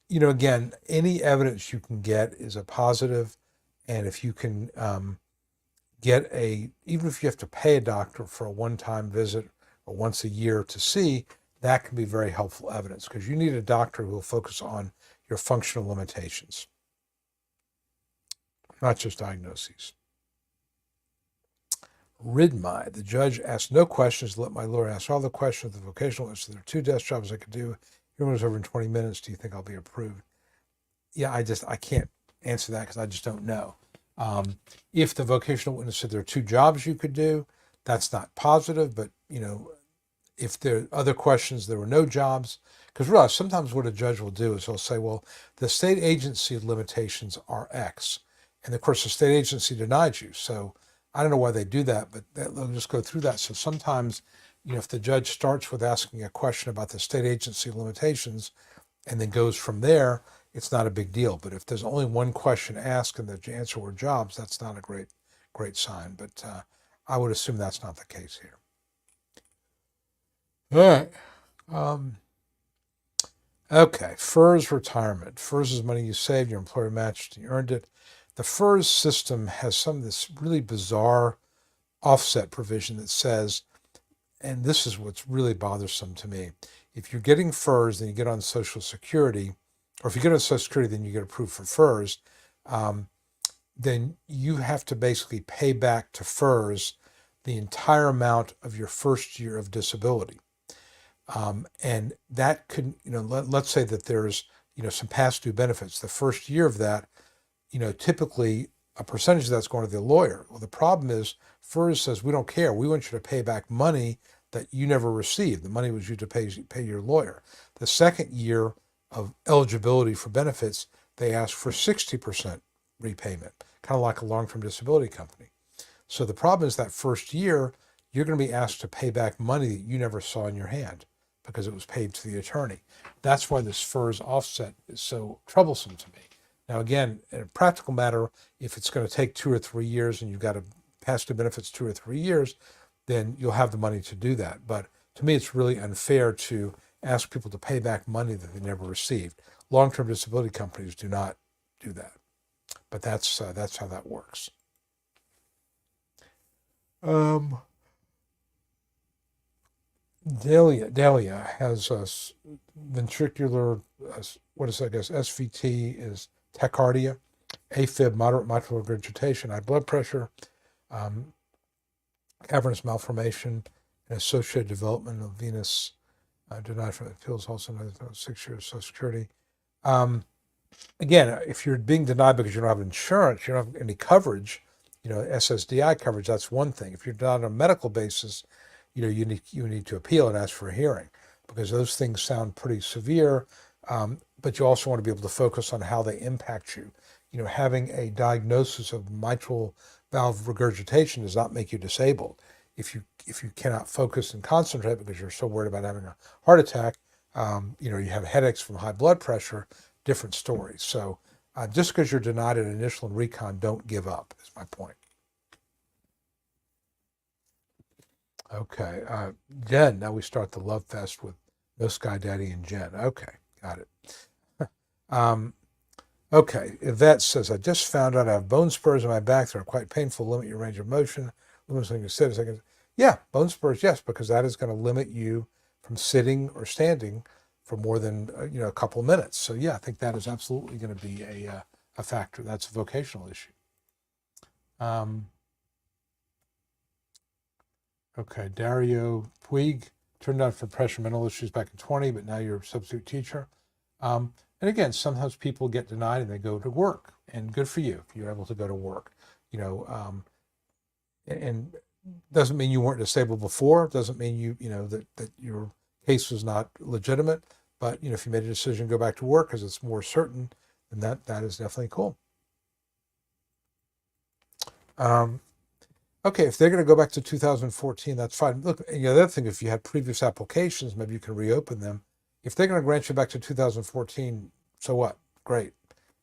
Again, any evidence you can get is a positive, and if you can even if you have to pay a doctor for a one-time visit or once a year to see, that can be very helpful evidence, because you need a doctor who will focus on your functional limitations, not just diagnoses. Ridmy, the judge asked no questions, let my lawyer ask all the questions. The vocational answer, there are 2 desk jobs I could do. Your one was over in 20 minutes. Do you think I'll be approved? Yeah, I can't answer that because I just don't know. If the vocational witness said there are 2 jobs you could do, that's not positive. But, if there are other questions, there were no jobs. Because realize sometimes what a judge will do is he'll say, well, the state agency limitations are X. And of course, the state agency denied you. So I don't know why they do that, but they'll just go through that. So sometimes, if the judge starts with asking a question about the state agency limitations and then goes from there, it's not a big deal. But if there's only one question asked and the answer were jobs, that's not a great sign. But I would assume that's not the case here. All right. Okay, FERS retirement. FERS is money you saved, your employer matched, you earned it. The FERS system has some of this really bizarre offset provision that says, and this is what's really bothersome to me, if you're getting FERS, then you get on Social Security, or if you get on Social Security, then you get approved for FERS, then you have to basically pay back to FERS the entire amount of your first year of disability. And that could, let's say that there's, some past due benefits. The first year of that, typically a percentage of that's going to the lawyer. Well, the problem is FERS says, we don't care. We want you to pay back money that you never received. The money was used to pay your lawyer. The second year of eligibility for benefits, they ask for 60% repayment, kind of like a long-term disability company. So the problem is that first year, you're going to be asked to pay back money that you never saw in your hand because it was paid to the attorney. That's why this FERS offset is so troublesome to me. Now, again, in a practical matter, if it's going to take 2 or 3 years and you've got to pass the benefits 2 or 3 years, then you'll have the money to do that. But to me, it's really unfair to ask people to pay back money that they never received. Long-term disability companies do not do that. But that's how that works. Dahlia has a ventricular, SVT is tachycardia, AFib, moderate mitral regurgitation, high blood pressure, cavernous malformation, and associated development of venous denied from appeals, also another 6 years Social Security. Again, if you're being denied because you don't have insurance, you don't have any coverage, SSDI coverage, that's one thing. If you're denied on a medical basis, you need to appeal and ask for a hearing because those things sound pretty severe, but you also want to be able to focus on how they impact you. Having a diagnosis of mitral valve regurgitation does not make you disabled. If you cannot focus and concentrate because you're so worried about having a heart attack, you have headaches from high blood pressure, different story. So just because you're denied an initial and recon, don't give up, is my point. Okay, Jen, now we start the love fest with No Sky Daddy and Jen. Okay, got it. Okay, Yvette says, I just found out I have bone spurs in my back that are quite painful, limit your range of motion. Something you said a second. Yeah, bone spurs, yes, because that is going to limit you from sitting or standing for more than a couple of minutes. So yeah, I think that is absolutely going to be a factor. That's a vocational issue. Okay, Dario Puig turned out for pressure mental issues back in 20, but now you're a substitute teacher. And again, sometimes people get denied and they go to work, and good for you if you're able to go to work. And doesn't mean you weren't disabled before. Doesn't mean that your case was not legitimate. But if you made a decision to go back to work because it's more certain, then that is definitely cool. Okay, if they're going to go back to 2014, that's fine. Look, the other thing, if you had previous applications, maybe you can reopen them. If they're going to grant you back to 2014, so what? Great.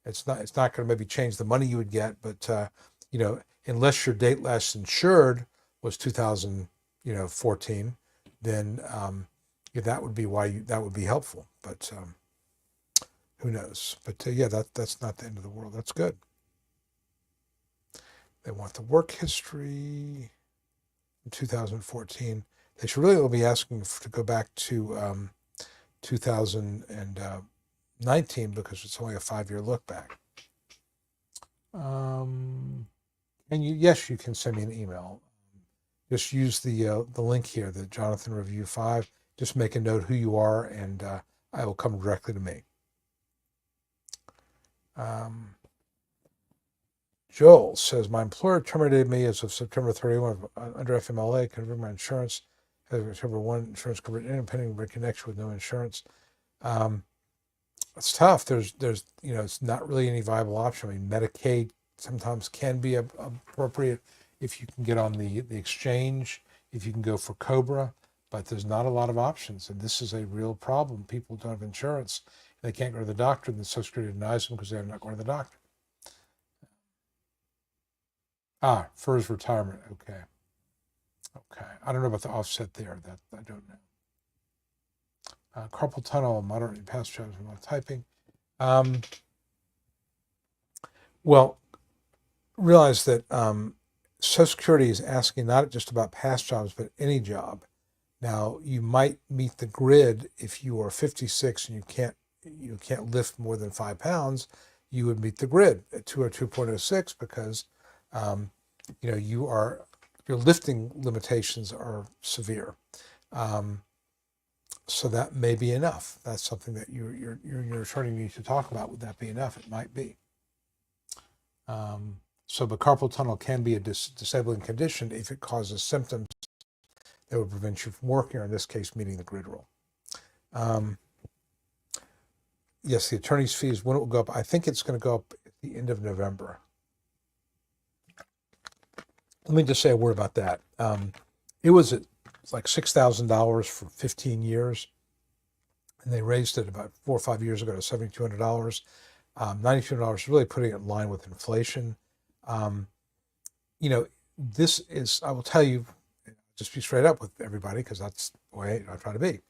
It's not going to maybe change the money you would get, but unless your date last insured was 2014, then that would be that would be helpful. But who knows? But yeah, that's not the end of the world. That's good. They want the work history in 2014. They should really be asking to go back to 2019 because it's only a 5-year look back. And yes, you can send me an email. Just use the link here, the Jonathan Review 5. Just make a note who you are, and I will come directly to me. Joel says, my employer terminated me as of September 31 under FMLA, converted my insurance, has September 1 insurance covered independent reconnection with no insurance. It's tough. There's it's not really any viable option. I mean, Medicaid sometimes can be appropriate if you can get on the exchange, if you can go for COBRA, but there's not a lot of options. And this is a real problem. People don't have insurance. they can't go to the doctor, then Social Security denies them because they're not going to the doctor. FERS retirement. Okay. I don't know about the offset there. That I don't know. Carpal tunnel, moderately past jobs, I'm not typing. Well, realize that Social Security is asking not just about past jobs, but any job. Now, you might meet the grid if you are 56 and you can't lift more than 5 pounds. You would meet the grid at 202.06 because your lifting limitations are severe. So that may be enough. That's something that your attorney needs to talk about. Would that be enough? It might be. But carpal tunnel can be a disabling condition if it causes symptoms that would prevent you from working, or in this case, meeting the grid rule. Yes, the attorney's fees, when it will go up, I think it's going to go up at the end of November. Let me just say a word about that. It was like $6,000 for 15 years, and they raised it about 4 or 5 years ago to $7,200. $9,200, really putting it in line with inflation. This is, I will tell you, just be straight up with everybody, because that's the way I try to be.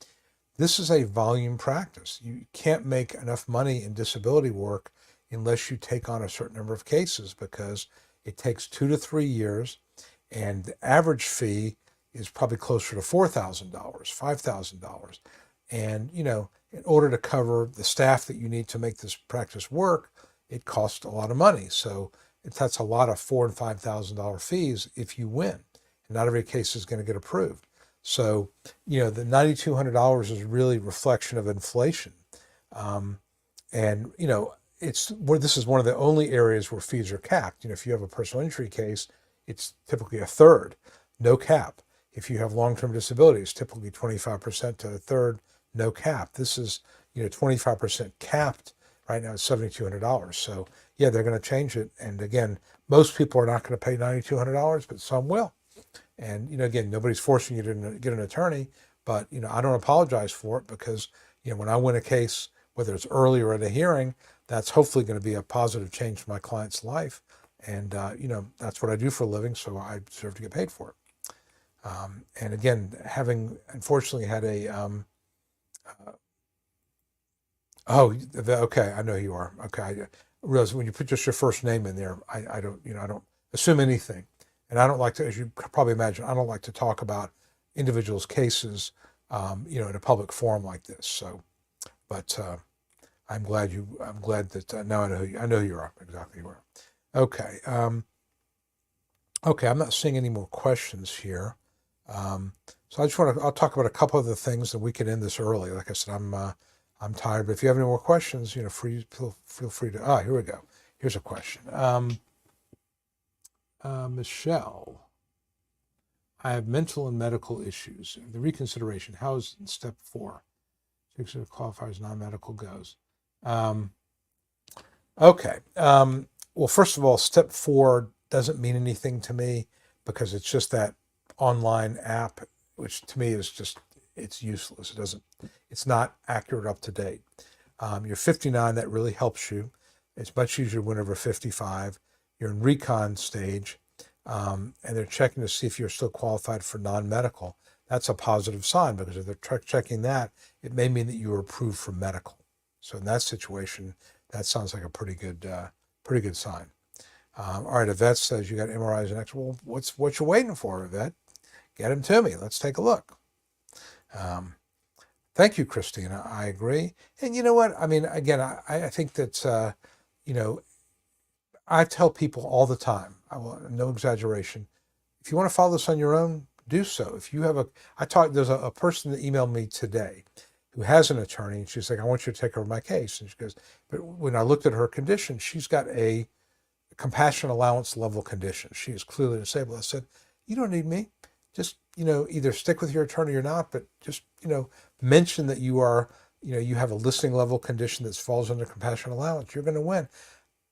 This is a volume practice. You can't make enough money in disability work unless you take on a certain number of cases, because it takes 2 to 3 years, and the average fee is probably closer to $4,000, $5,000. And, in order to cover the staff that you need to make this practice work, it costs a lot of money. So that's a lot of $4,000 and $5,000 fees if you win. And not every case is going to get approved. So, the $9,200 is really a reflection of inflation. This is one of the only areas where fees are capped. If you have a personal injury case, it's typically a third, no cap. If you have long-term disability, it's typically 25% to a third, no cap. This is, 25% capped right now at $7,200. So yeah, they're going to change it. And again, most people are not going to pay $9,200, but some will. And, again, nobody's forcing you to get an attorney, but, I don't apologize for it because, when I win a case, whether it's early or at a hearing, that's hopefully going to be a positive change for my client's life. And, that's what I do for a living, so I deserve to get paid for it. And again, having unfortunately had okay, I know who you are. Okay, I realize when you put just your first name in there, I don't assume anything. And I don't like to, as you probably imagine, I don't like to talk about individuals' cases, in a public forum like this. So, but I'm glad that now I know who you are, exactly who you are. Okay. Okay, I'm not seeing any more questions here. So I'll talk about a couple of the things that we can end this early. Like I said, I'm tired, but if you have any more questions, feel free to, here we go. Here's a question. Michelle, I have mental and medical issues. The reconsideration, how is step 4? Qualifies as non-medical goes. Okay. Well, first of all, step 4 doesn't mean anything to me because it's just that online app, which to me is just, it's useless. It's not accurate, up to date. You're 59, that really helps you. It's much easier when over 55. You're in recon stage, and they're checking to see if you're still qualified for non-medical. That's a positive sign, because if they're checking that, it may mean that you were approved for medical. So in that situation, that sounds like a pretty good sign. All right, Yvette says you got MRIs and X. Well, what you waiting for, Yvette? Get them to me. Let's take a look. Thank you, Christina. I agree. And you know what? I mean, again, I think that, I tell people all the time, no exaggeration, if you want to follow this on your own, do so. If you have there's a person that emailed me today who has an attorney, and she's like, I want you to take over my case. And she goes, but when I looked at her condition, she's got a compassion allowance level condition. She is clearly disabled. I said, you don't need me. Just, either stick with your attorney or not, but just, mention that you are, you have a listing level condition that falls under compassion allowance. You're going to win.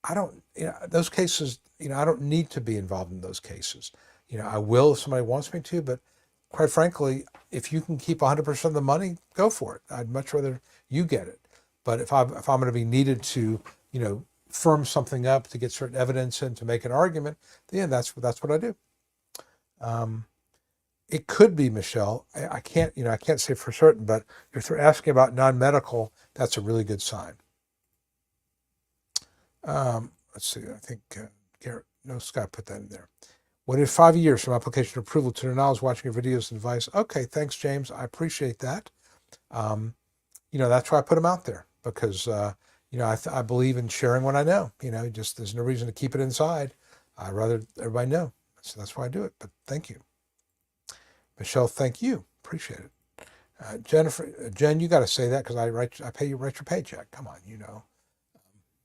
I don't, those cases, I don't need to be involved in those cases. I will if somebody wants me to, but quite frankly, if you can keep 100% of the money, go for it. I'd much rather you get it. But if I'm going to be needed to, firm something up to get certain evidence in to make an argument, then that's what I do. It could be, Michelle. I can't say for certain, but if they're asking about non-medical, that's a really good sign. Let's see. I think Garrett, no, Scott put that in there. What if 5 years from application to approval to their knowledge, watching your videos and advice? Okay, thanks, James. I appreciate that. That's why I put them out there, because I believe in sharing what I know. Just there's no reason to keep it inside. I'd rather everybody know. So that's why I do it. But thank you, Michelle. Thank you. Appreciate it. Jennifer, Jen, you got to say that because I pay you, write your paycheck. Come on,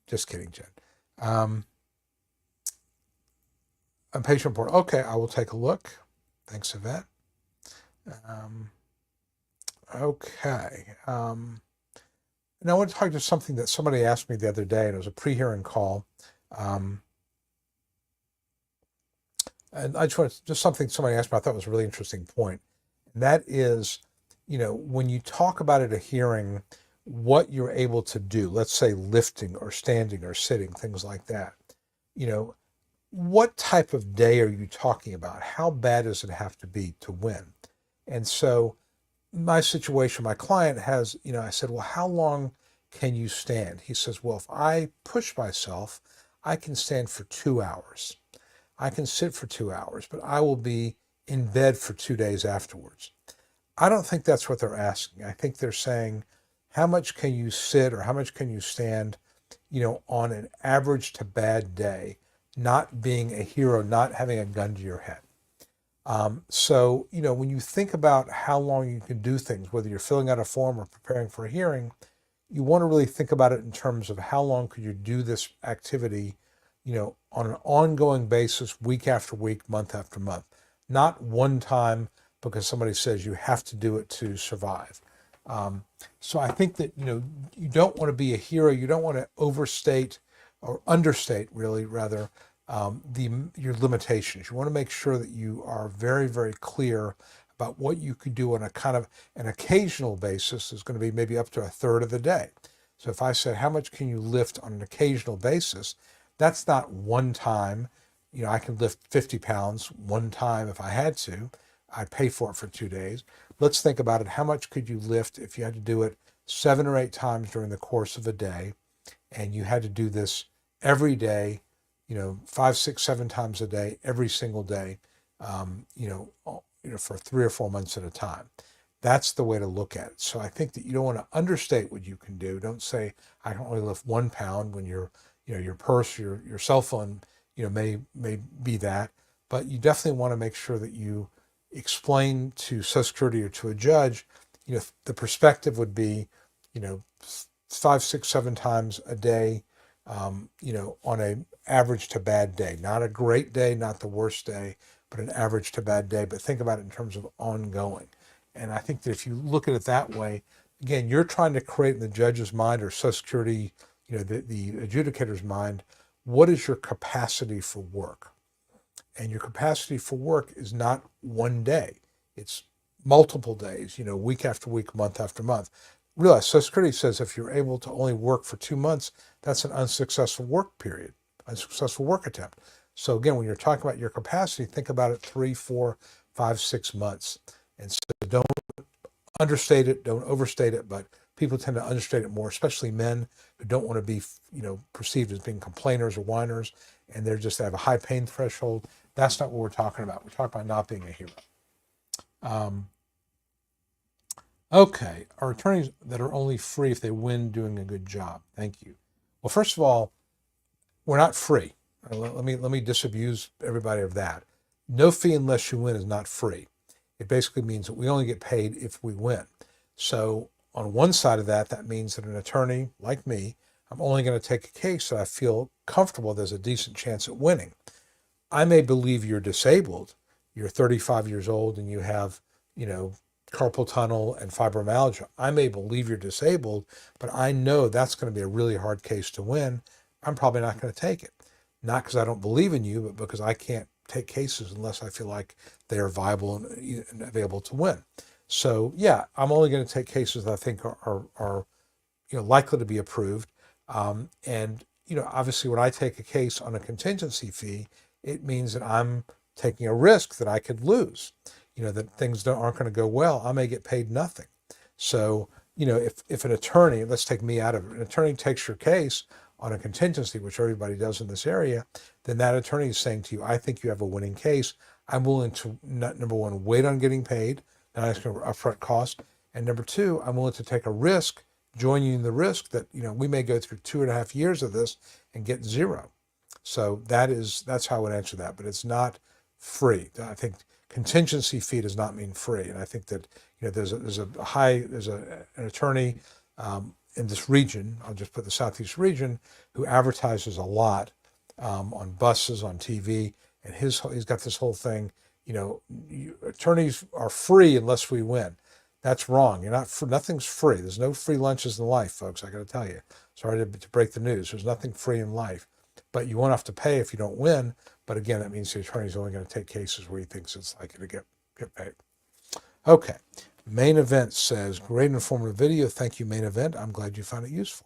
Just kidding, Jen. A patient report. Okay, I will take a look. Thanks, Yvette. Okay. Now I want to talk to something that somebody asked me the other day, and it was a pre-hearing call. And I just something somebody asked me, I thought was a really interesting point. And that is, when you talk about at a hearing, what you're able to do, let's say lifting or standing or sitting, things like that, what type of day are you talking about? How bad does it have to be to win? And so my situation, my client has, I said, well, how long can you stand? He says, well, if I push myself, I can stand for 2 hours. I can sit for 2 hours, but I will be in bed for 2 days afterwards. I don't think that's what they're asking. I think they're saying, how much can you sit or how much can you stand, on an average to bad day, not being a hero, not having a gun to your head. So, when you think about how long you can do things, whether you're filling out a form or preparing for a hearing, you want to really think about it in terms of how long could you do this activity, on an ongoing basis, week after week, month after month, not one time because somebody says you have to do it to survive. So I think that, you don't want to be a hero. You don't want to overstate or understate, really, rather, your limitations. You want to make sure that you are very, very clear about what you could do on a kind of an occasional basis. Is going to be maybe up to a third of the day. So if I said, how much can you lift on an occasional basis? That's not one time. I can lift 50 pounds one time if I had to. I'd pay for it for 2 days. Let's think about it. How much could you lift if you had to do it 7 or 8 times during the course of a day, and you had to do this every day, 5, 6, 7 times a day, every single day, for 3 or 4 months at a time. That's the way to look at it. So I think that you don't want to understate what you can do. Don't say, I can only lift 1 pound when your purse, your cell phone, may be that. But you definitely want to make sure that you explain to Social Security or to a judge, the perspective would be, 5, 6, 7 times a day, on an average to bad day. Not a great day, not the worst day, but an average to bad day. But think about it in terms of ongoing. And I think that if you look at it that way, again, you're trying to create in the judge's mind or Social Security, the adjudicator's mind, what is your capacity for work? And your capacity for work is not one day. It's multiple days, week after week, month after month. Realize Social Security says if you're able to only work for 2 months, that's an unsuccessful work period, unsuccessful work attempt. So again, when you're talking about your capacity, think about it 3, 4, 5, 6 months. And so don't understate it, don't overstate it, but people tend to understate it more, especially men who don't want to be, perceived as being complainers or whiners, and they have a high pain threshold. That's not what we're talking about. We're talking about not being a hero. Okay, are attorneys that are only free if they win doing a good job? Thank you. Well, first of all, we're not free. Let me disabuse everybody of that. No fee unless you win is not free. It basically means that we only get paid if we win. So on one side of that, that means that an attorney like me, I'm only going to take a case that I feel comfortable there's a decent chance at winning. I may believe you're disabled. You're 35 years old and you have, carpal tunnel and fibromyalgia. I may believe you're disabled, but I know that's going to be a really hard case to win. I'm probably not going to take it. Not because I don't believe in you, but because I can't take cases unless I feel like they are viable and available to win. So yeah, I'm only going to take cases that I think are likely to be approved. And obviously, when I take a case on a contingency fee, it means that I'm taking a risk that I could lose. That things aren't going to go well. I may get paid nothing. So, if an attorney, let's take me out of it, an attorney takes your case on a contingency, which everybody does in this area, then that attorney is saying to you, I think you have a winning case. I'm willing to, number one, wait on getting paid, not asking for upfront cost. And number two, I'm willing to take a risk, join you in the risk that, we may go through 2.5 years of this and get zero. So that's how I would answer that, but it's not free. I think contingency fee does not mean free. And I think that, there's an attorney in this region, I'll just put the Southeast region, who advertises a lot on buses, on TV, and he's got this whole thing, attorneys are free unless we win. That's wrong. You're not. Nothing's free. There's no free lunches in life, folks. I got to tell you. Sorry to break the news. There's nothing free in life, but you won't have to pay if you don't win. But again, that means the attorney's only going to take cases where he thinks it's likely to get paid. Okay. Main Event says, great informative video. Thank you, Main Event. I'm glad you found it useful.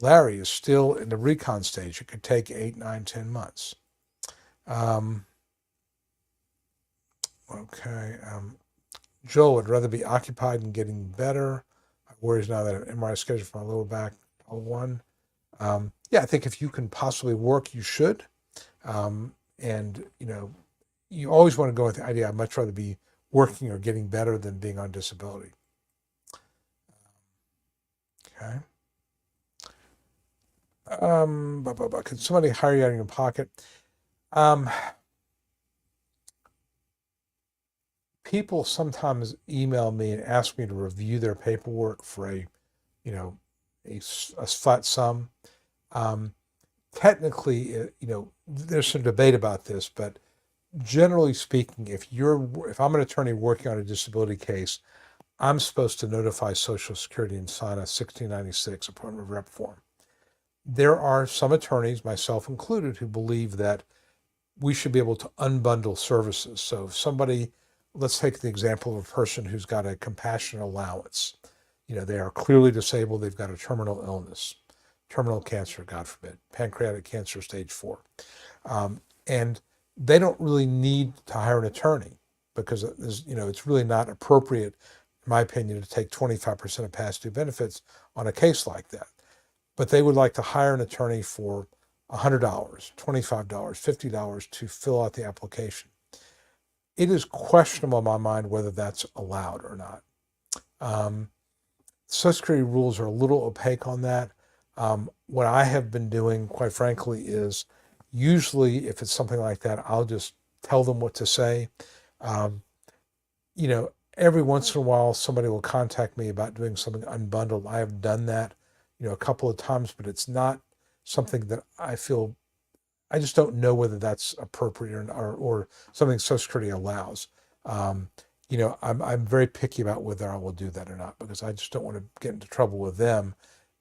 Larry is still in the recon stage. It could take 8, 9, 10 months. Okay. Joel would rather be occupied and getting better. Worries now that an MRI is scheduled for my lower back L1. I think if you can possibly work, you should. And you always want to go with the idea, I'd much rather be working or getting better than being on disability. Okay. Can somebody hire you out of your pocket? People sometimes email me and ask me to review their paperwork for a flat sum. Technically, there's some debate about this, but generally speaking, if I'm an attorney working on a disability case, I'm supposed to notify Social Security and sign a 1696 appointment of rep form. There are some attorneys, myself included, who believe that we should be able to unbundle services. So if somebody, let's take the example of a person who's got a compassionate allowance. They are clearly disabled. They've got a terminal illness, terminal cancer, God forbid, pancreatic cancer stage 4. And they don't really need to hire an attorney because it's really not appropriate, in my opinion, to take 25% of past due benefits on a case like that. But they would like to hire an attorney for $100, $25, $50 to fill out the application. It is questionable in my mind whether that's allowed or not. Social Security rules are a little opaque on that. What I have been doing, quite frankly, is usually if it's something like that, I'll just tell them what to say. Every once in a while, somebody will contact me about doing something unbundled. I have done that, a couple of times, but it's not something that I just don't know whether that's appropriate or something Social Security allows. I'm very picky about whether I will do that or not because I just don't want to get into trouble with them.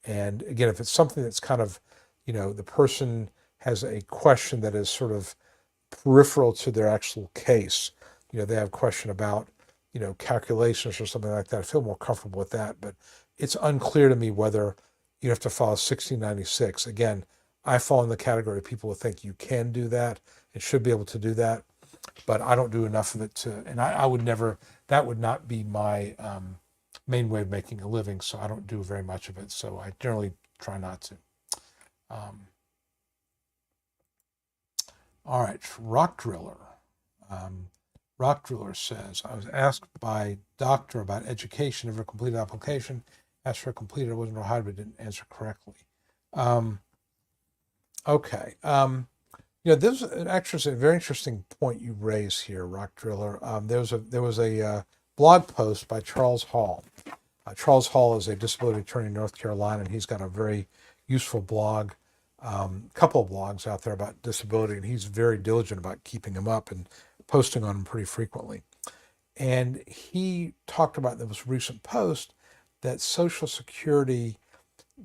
And again, if it's something that's kind of, the person has a question that is sort of peripheral to their actual case, they have a question about, calculations or something like that, I feel more comfortable with that. But it's unclear to me whether you have to file 1696. Again, I fall in the category of people who think you can do that and should be able to do that, but I don't do enough of it and I would never, that would not be my main way of making a living, so I don't do very much of it, so I generally try not to. All right, Rock Driller. Rock Driller says, I was asked by doctor about education, never completed application, asked for completed, I wasn't sure how, but didn't answer correctly. Okay. This is actually a very interesting point you raise here, Rock Driller. There was a blog post by Charles Hall. Charles Hall is a disability attorney in North Carolina, and he's got a very useful blog, couple of blogs out there about disability, and he's very diligent about keeping them up and posting on them pretty frequently. And he talked about in this recent post that Social Security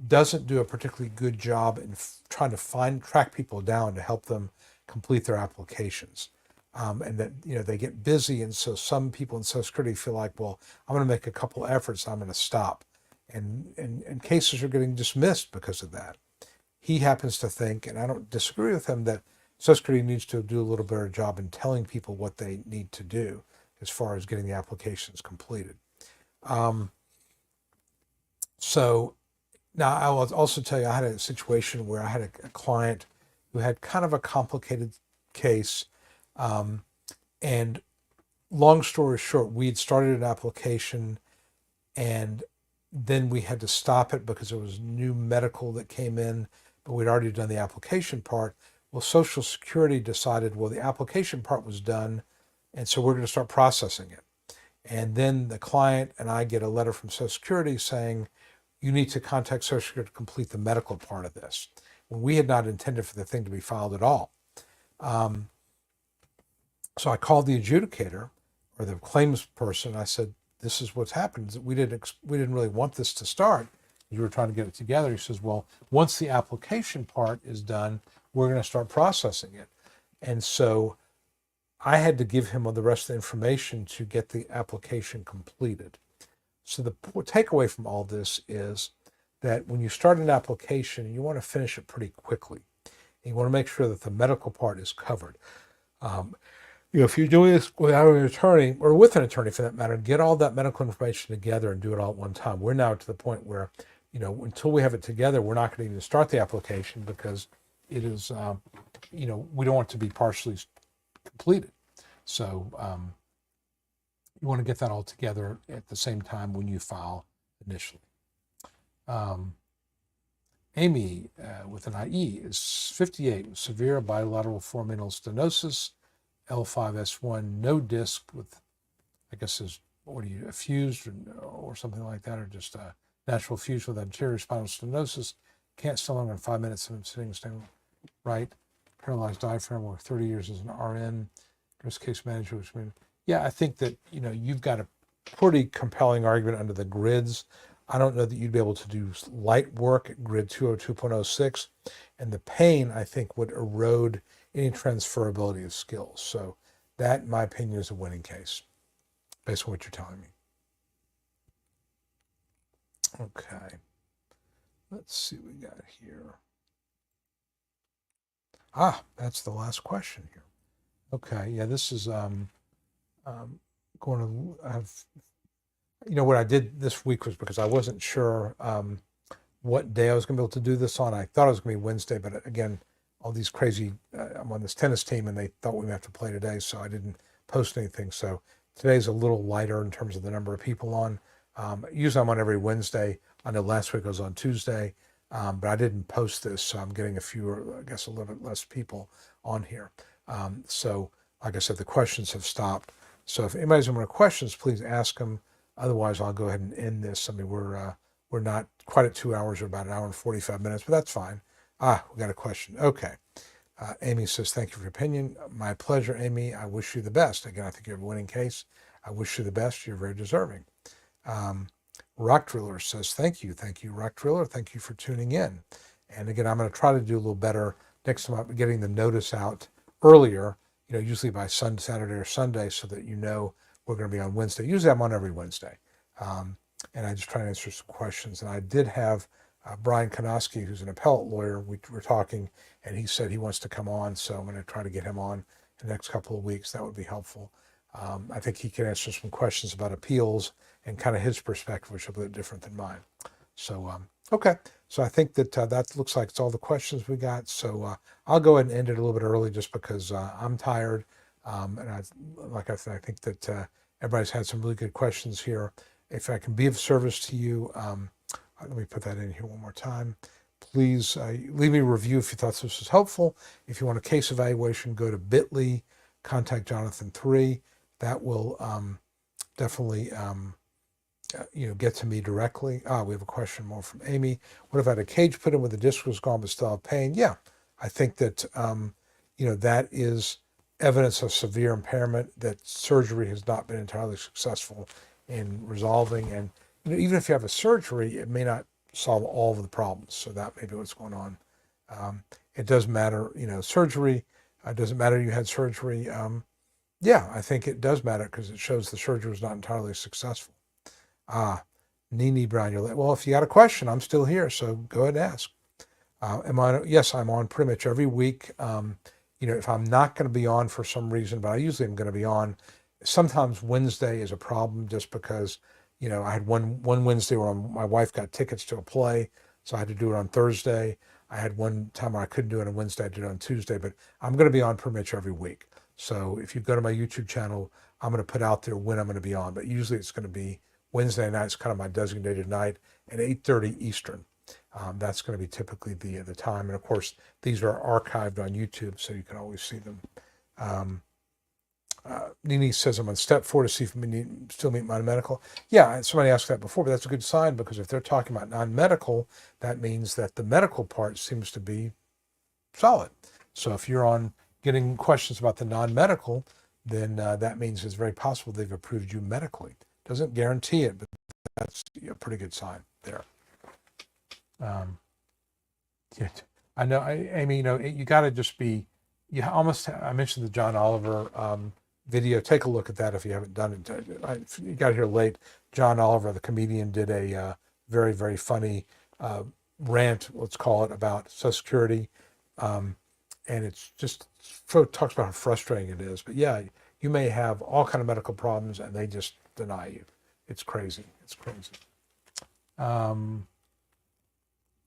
doesn't do a particularly good job in trying to track people down to help them complete their applications. And that, they get busy. And so some people in Social Security feel like, well, I'm going to make a couple efforts, I'm going to stop. and cases are getting dismissed because of that. He happens to think, and I don't disagree with him, that Social Security needs to do a little better job in telling people what they need to do as far as getting the applications completed. So now I will also tell you, I had a situation where I had a client who had kind of a complicated case. And long story short, we had started an application and then we had to stop it because there was new medical that came in, but we'd already done the application part. Well, Social Security decided, well, the application part was done, and so we're going to start processing it. And then the client and I get a letter from Social Security saying, you need to contact Social Security to complete the medical part of this. When we had not intended for the thing to be filed at all. So I called the adjudicator or the claims person. I said, this is what's happened. We didn't really want this to start. You were trying to get it together. He says, well, once the application part is done, we're going to start processing it. And so I had to give him the rest of the information to get the application completed. So the takeaway from all this is that when you start an application, you want to finish it pretty quickly. And you want to make sure that the medical part is covered. If you're doing this without an attorney, or with an attorney for that matter, get all that medical information together and do it all at one time. We're now to the point where, until we have it together, we're not going to even start the application because it is, we don't want it to be partially completed. So you want to get that all together at the same time when you file initially. Amy, with an IE, is 58 with severe bilateral foraminal stenosis, L5S1, no disc with, I guess, a fused or something like that, or just a natural fuse with anterior spinal stenosis. Can't stand longer than 5 minutes of sitting standing right. Paralyzed diaphragm with 30 years as an RN. Risk case manager, which means, yeah, I think that, you've got a pretty compelling argument under the grids. I don't know that you'd be able to do light work at grid 202.06. And the pain, I think, would erode any transferability of skills. So that, in my opinion, is a winning case, based on what you're telling me. Okay. Let's see what we got here. That's the last question here. Okay, yeah, this is going to have, what I did this week was because I wasn't sure what day I was going to be able to do this on. I thought it was going to be Wednesday, but again, all these crazy, I'm on this tennis team and they thought we would have to play today, so I didn't post anything. So today's a little lighter in terms of the number of people on. Usually I'm on every Wednesday. I know last week I was on Tuesday, but I didn't post this, so I'm getting a little bit less people on here. So like I said, the questions have stopped. So if anybody's got more questions, please ask them. Otherwise, I'll go ahead and end this. I mean, we're not quite at 2 hours, or about an hour and 45 minutes, but that's fine. We got a question. Okay. Amy says, thank you for your opinion. My pleasure, Amy. I wish you the best. Again, I think you have a winning case. I wish you the best. You're very deserving. Rock Driller says, thank you. Thank you, Rock Driller. Thank you for tuning in. And again, I'm going to try to do a little better next time. I'm getting the notice out earlier, usually by Saturday or Sunday, so that we're going to be on Wednesday. Usually I'm on every Wednesday. And I just try to answer some questions. And I did have Brian Konoski, who's an appellate lawyer. We were talking, and he said he wants to come on, so I'm going to try to get him on in the next couple of weeks. That would be helpful. I think he can answer some questions about appeals and kind of his perspective, which is a bit different than mine. So, okay. So I think that that looks like it's all the questions we got. So I'll go ahead and end it a little bit early just because I'm tired. And like I said, I think that everybody's had some really good questions here. If I can be of service to you, let me put that in here one more time. Please leave me a review if you thought this was helpful. If you want a case evaluation, go to bit.ly, contact Jonathan 3. That will definitely get to me directly. We have a question more from Amy. What if I had a cage put in where the disc was gone but still have pain? Yeah, I think that that is evidence of severe impairment that surgery has not been entirely successful in resolving. And even if you have a surgery, it may not solve all of the problems. So that may be what's going on. It does matter, surgery. Does it matter you had surgery? Yeah, I think it does matter because it shows the surgery was not entirely successful. Nene Brown, you're like, well, if you got a question, I'm still here, so go ahead and ask. Yes, I'm on pretty much every week. If I'm not going to be on for some reason, but I usually am going to be on. Sometimes Wednesday is a problem just because, I had one Wednesday where my wife got tickets to a play, so I had to do it on Thursday. I had one time where I couldn't do it on Wednesday, I did it on Tuesday, but I'm going to be on pretty much every week. So if you go to my YouTube channel, I'm going to put out there when I'm going to be on, but usually it's going to be Wednesday night. It's kind of my designated night at 8:30 Eastern. That's going to be typically the time. And of course, these are archived on YouTube, so you can always see them. Nini says, I'm on step 4 to see if we still meet non-medical. Yeah, somebody asked that before, but that's a good sign, because if they're talking about non-medical, that means that the medical part seems to be solid. So if you're on getting questions about the non-medical, then that means it's very possible they've approved you medically. Doesn't guarantee it, but that's a pretty good sign there. Yeah, I know, Amy, you got to just be, I mentioned the John Oliver video. Take a look at that if you haven't done it. You got here late. John Oliver, the comedian, did a very, very funny rant, let's call it, about Social Security. And it's just talks about how frustrating it is. But yeah, you may have all kind of medical problems and they just deny you. It's crazy. It's crazy.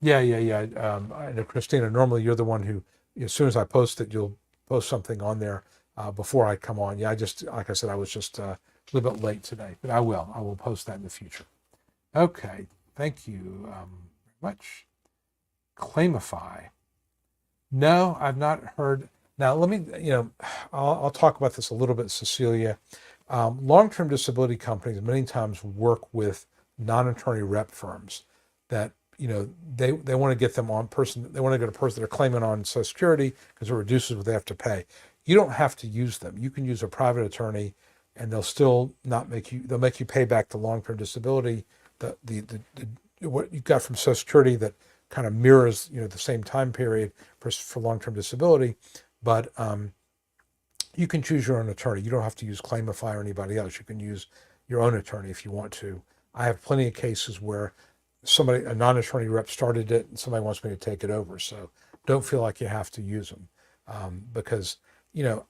Yeah. I know, Christina, normally you're the one who, as soon as I post it, you'll post something on there before I come on. Yeah, like I said, I was just a little bit late today, but I will post that in the future. Okay, thank you very much. Claimify. No, I've not heard. Now, let me, I'll talk about this a little bit, Cecilia. Long-term disability companies many times work with non-attorney rep firms that, they want to get them on person. They want to get a person they're claiming on Social Security because it reduces what they have to pay. You don't have to use them. You can use a private attorney, and they'll still not make you. They'll make you pay back the long-term disability, the what you got from Social Security that kind of mirrors, the same time period for long-term disability, but you can choose your own attorney. You don't have to use Claimify or anybody else. You can use your own attorney if you want to. I have plenty of cases where a non-attorney rep started it and somebody wants me to take it over. So don't feel like you have to use them because, again,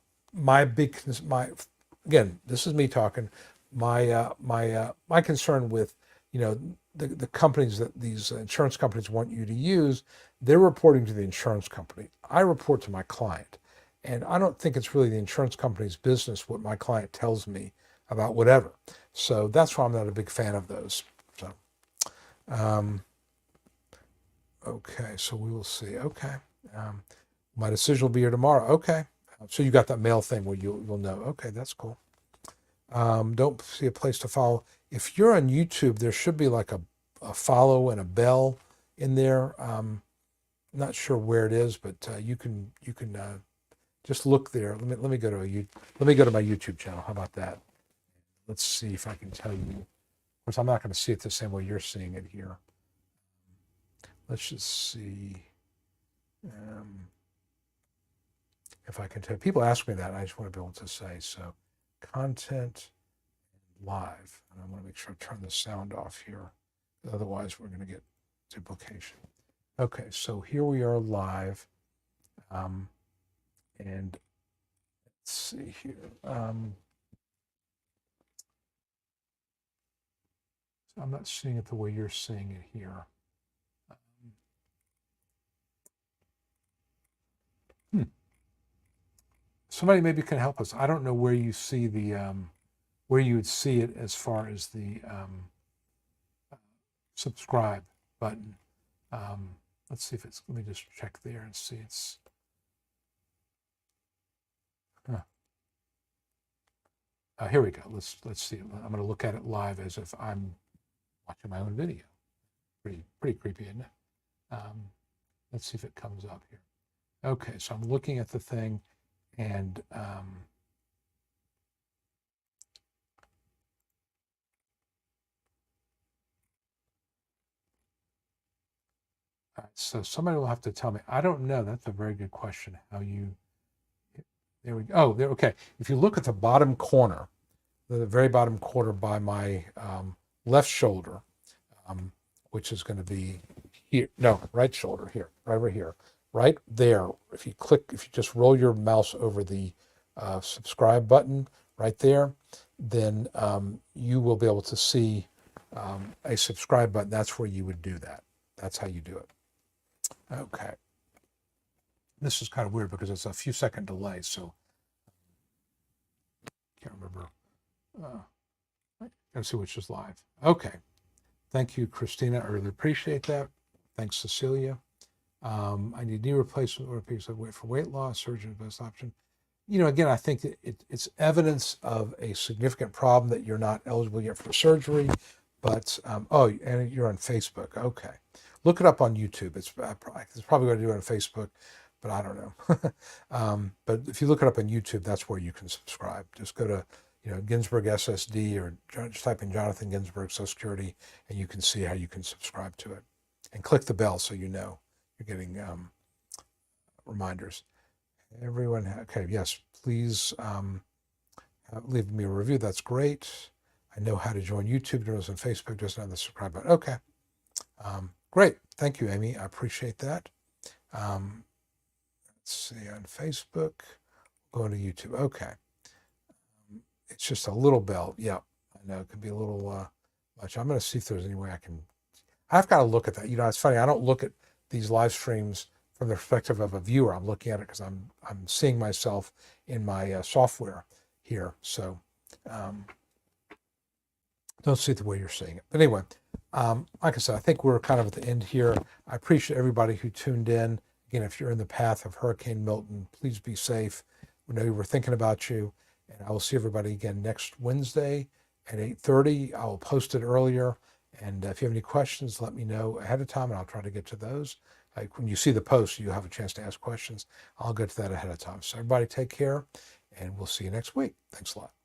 this is me talking, my concern with, the companies that these insurance companies want you to use, they're reporting to the insurance company. I report to my client. And I don't think it's really the insurance company's business what my client tells me about whatever. So that's why I'm not a big fan of those. So, okay, so we will see. Okay. My decision will be here tomorrow. Okay. So you got that mail thing where you'll know. Okay, that's cool. Don't see a place to follow. If you're on YouTube, there should be like a follow and a bell in there. Not sure where it is, but you can just look there. Let me go to my YouTube channel. How about that? Let's see if I can tell you. Of course, I'm not going to see it the same way you're seeing it here. Let's just see if I can tell. People ask me that. I just want to be able to say. So, content live. And I want to make sure I turn the sound off here. Otherwise, we're going to get duplication. Okay, so here we are live. And let's see here. So I'm not seeing it the way you're seeing it here. Somebody maybe can help us. I don't know where you see where you would see it as far as the subscribe button. Let's see if it's. Let me just check there and see it's. Here we go. Let's see. I'm going to look at it live as if I'm watching my own video. Pretty creepy, isn't it? Let's see if it comes up here. Okay, so I'm looking at the thing, and all right, so somebody will have to tell me. I don't know. That's a very good question. How you? There we go. Oh, there. Okay. If you look at the bottom corner, the very bottom corner by my left shoulder, which is going to be here. No, right shoulder here, right over here, right there. If you just roll your mouse over the subscribe button right there, then you will be able to see a subscribe button. That's where you would do that. That's how you do it. Okay. This is kind of weird because it's a few second delay, so can't remember. Gotta see which is live. Okay. Thank you, Christina. I really appreciate that. Thanks, Cecilia. I need knee replacement or a piece of weight for weight loss. Surgeon best option. Again, I think that it's evidence of a significant problem that you're not eligible yet for surgery. But, and you're on Facebook. Okay. Look it up on YouTube. It's probably going to do it on Facebook, but I don't know. But if you look it up on YouTube, that's where you can subscribe. Just go to, Ginsberg SSD or just type in Jonathan Ginsberg Social Security, and you can see how you can subscribe to it. And click the bell so you know you're getting reminders. Everyone, okay, yes, please leave me a review. That's great. I know how to join YouTube, join us on Facebook, just not the subscribe button. Okay, great. Thank you, Amy. I appreciate that. Let's see, on Facebook, going to YouTube. Okay. It's just a little bell. Yeah, I know it could be a little much. I'm going to see if there's any way I've got to look at that. It's funny. I don't look at these live streams from the perspective of a viewer. I'm looking at it because I'm seeing myself in my software here. So don't see it the way you're seeing it. But anyway, like I said, I think we're kind of at the end here. I appreciate everybody who tuned in. Again, if you're in the path of Hurricane Milton, please be safe. We know we're thinking about you. And I will see everybody again next Wednesday at 8:30. I will post it earlier. And if you have any questions, let me know ahead of time, and I'll try to get to those. Like when you see the post, you have a chance to ask questions. I'll get to that ahead of time. So everybody take care, and we'll see you next week. Thanks a lot.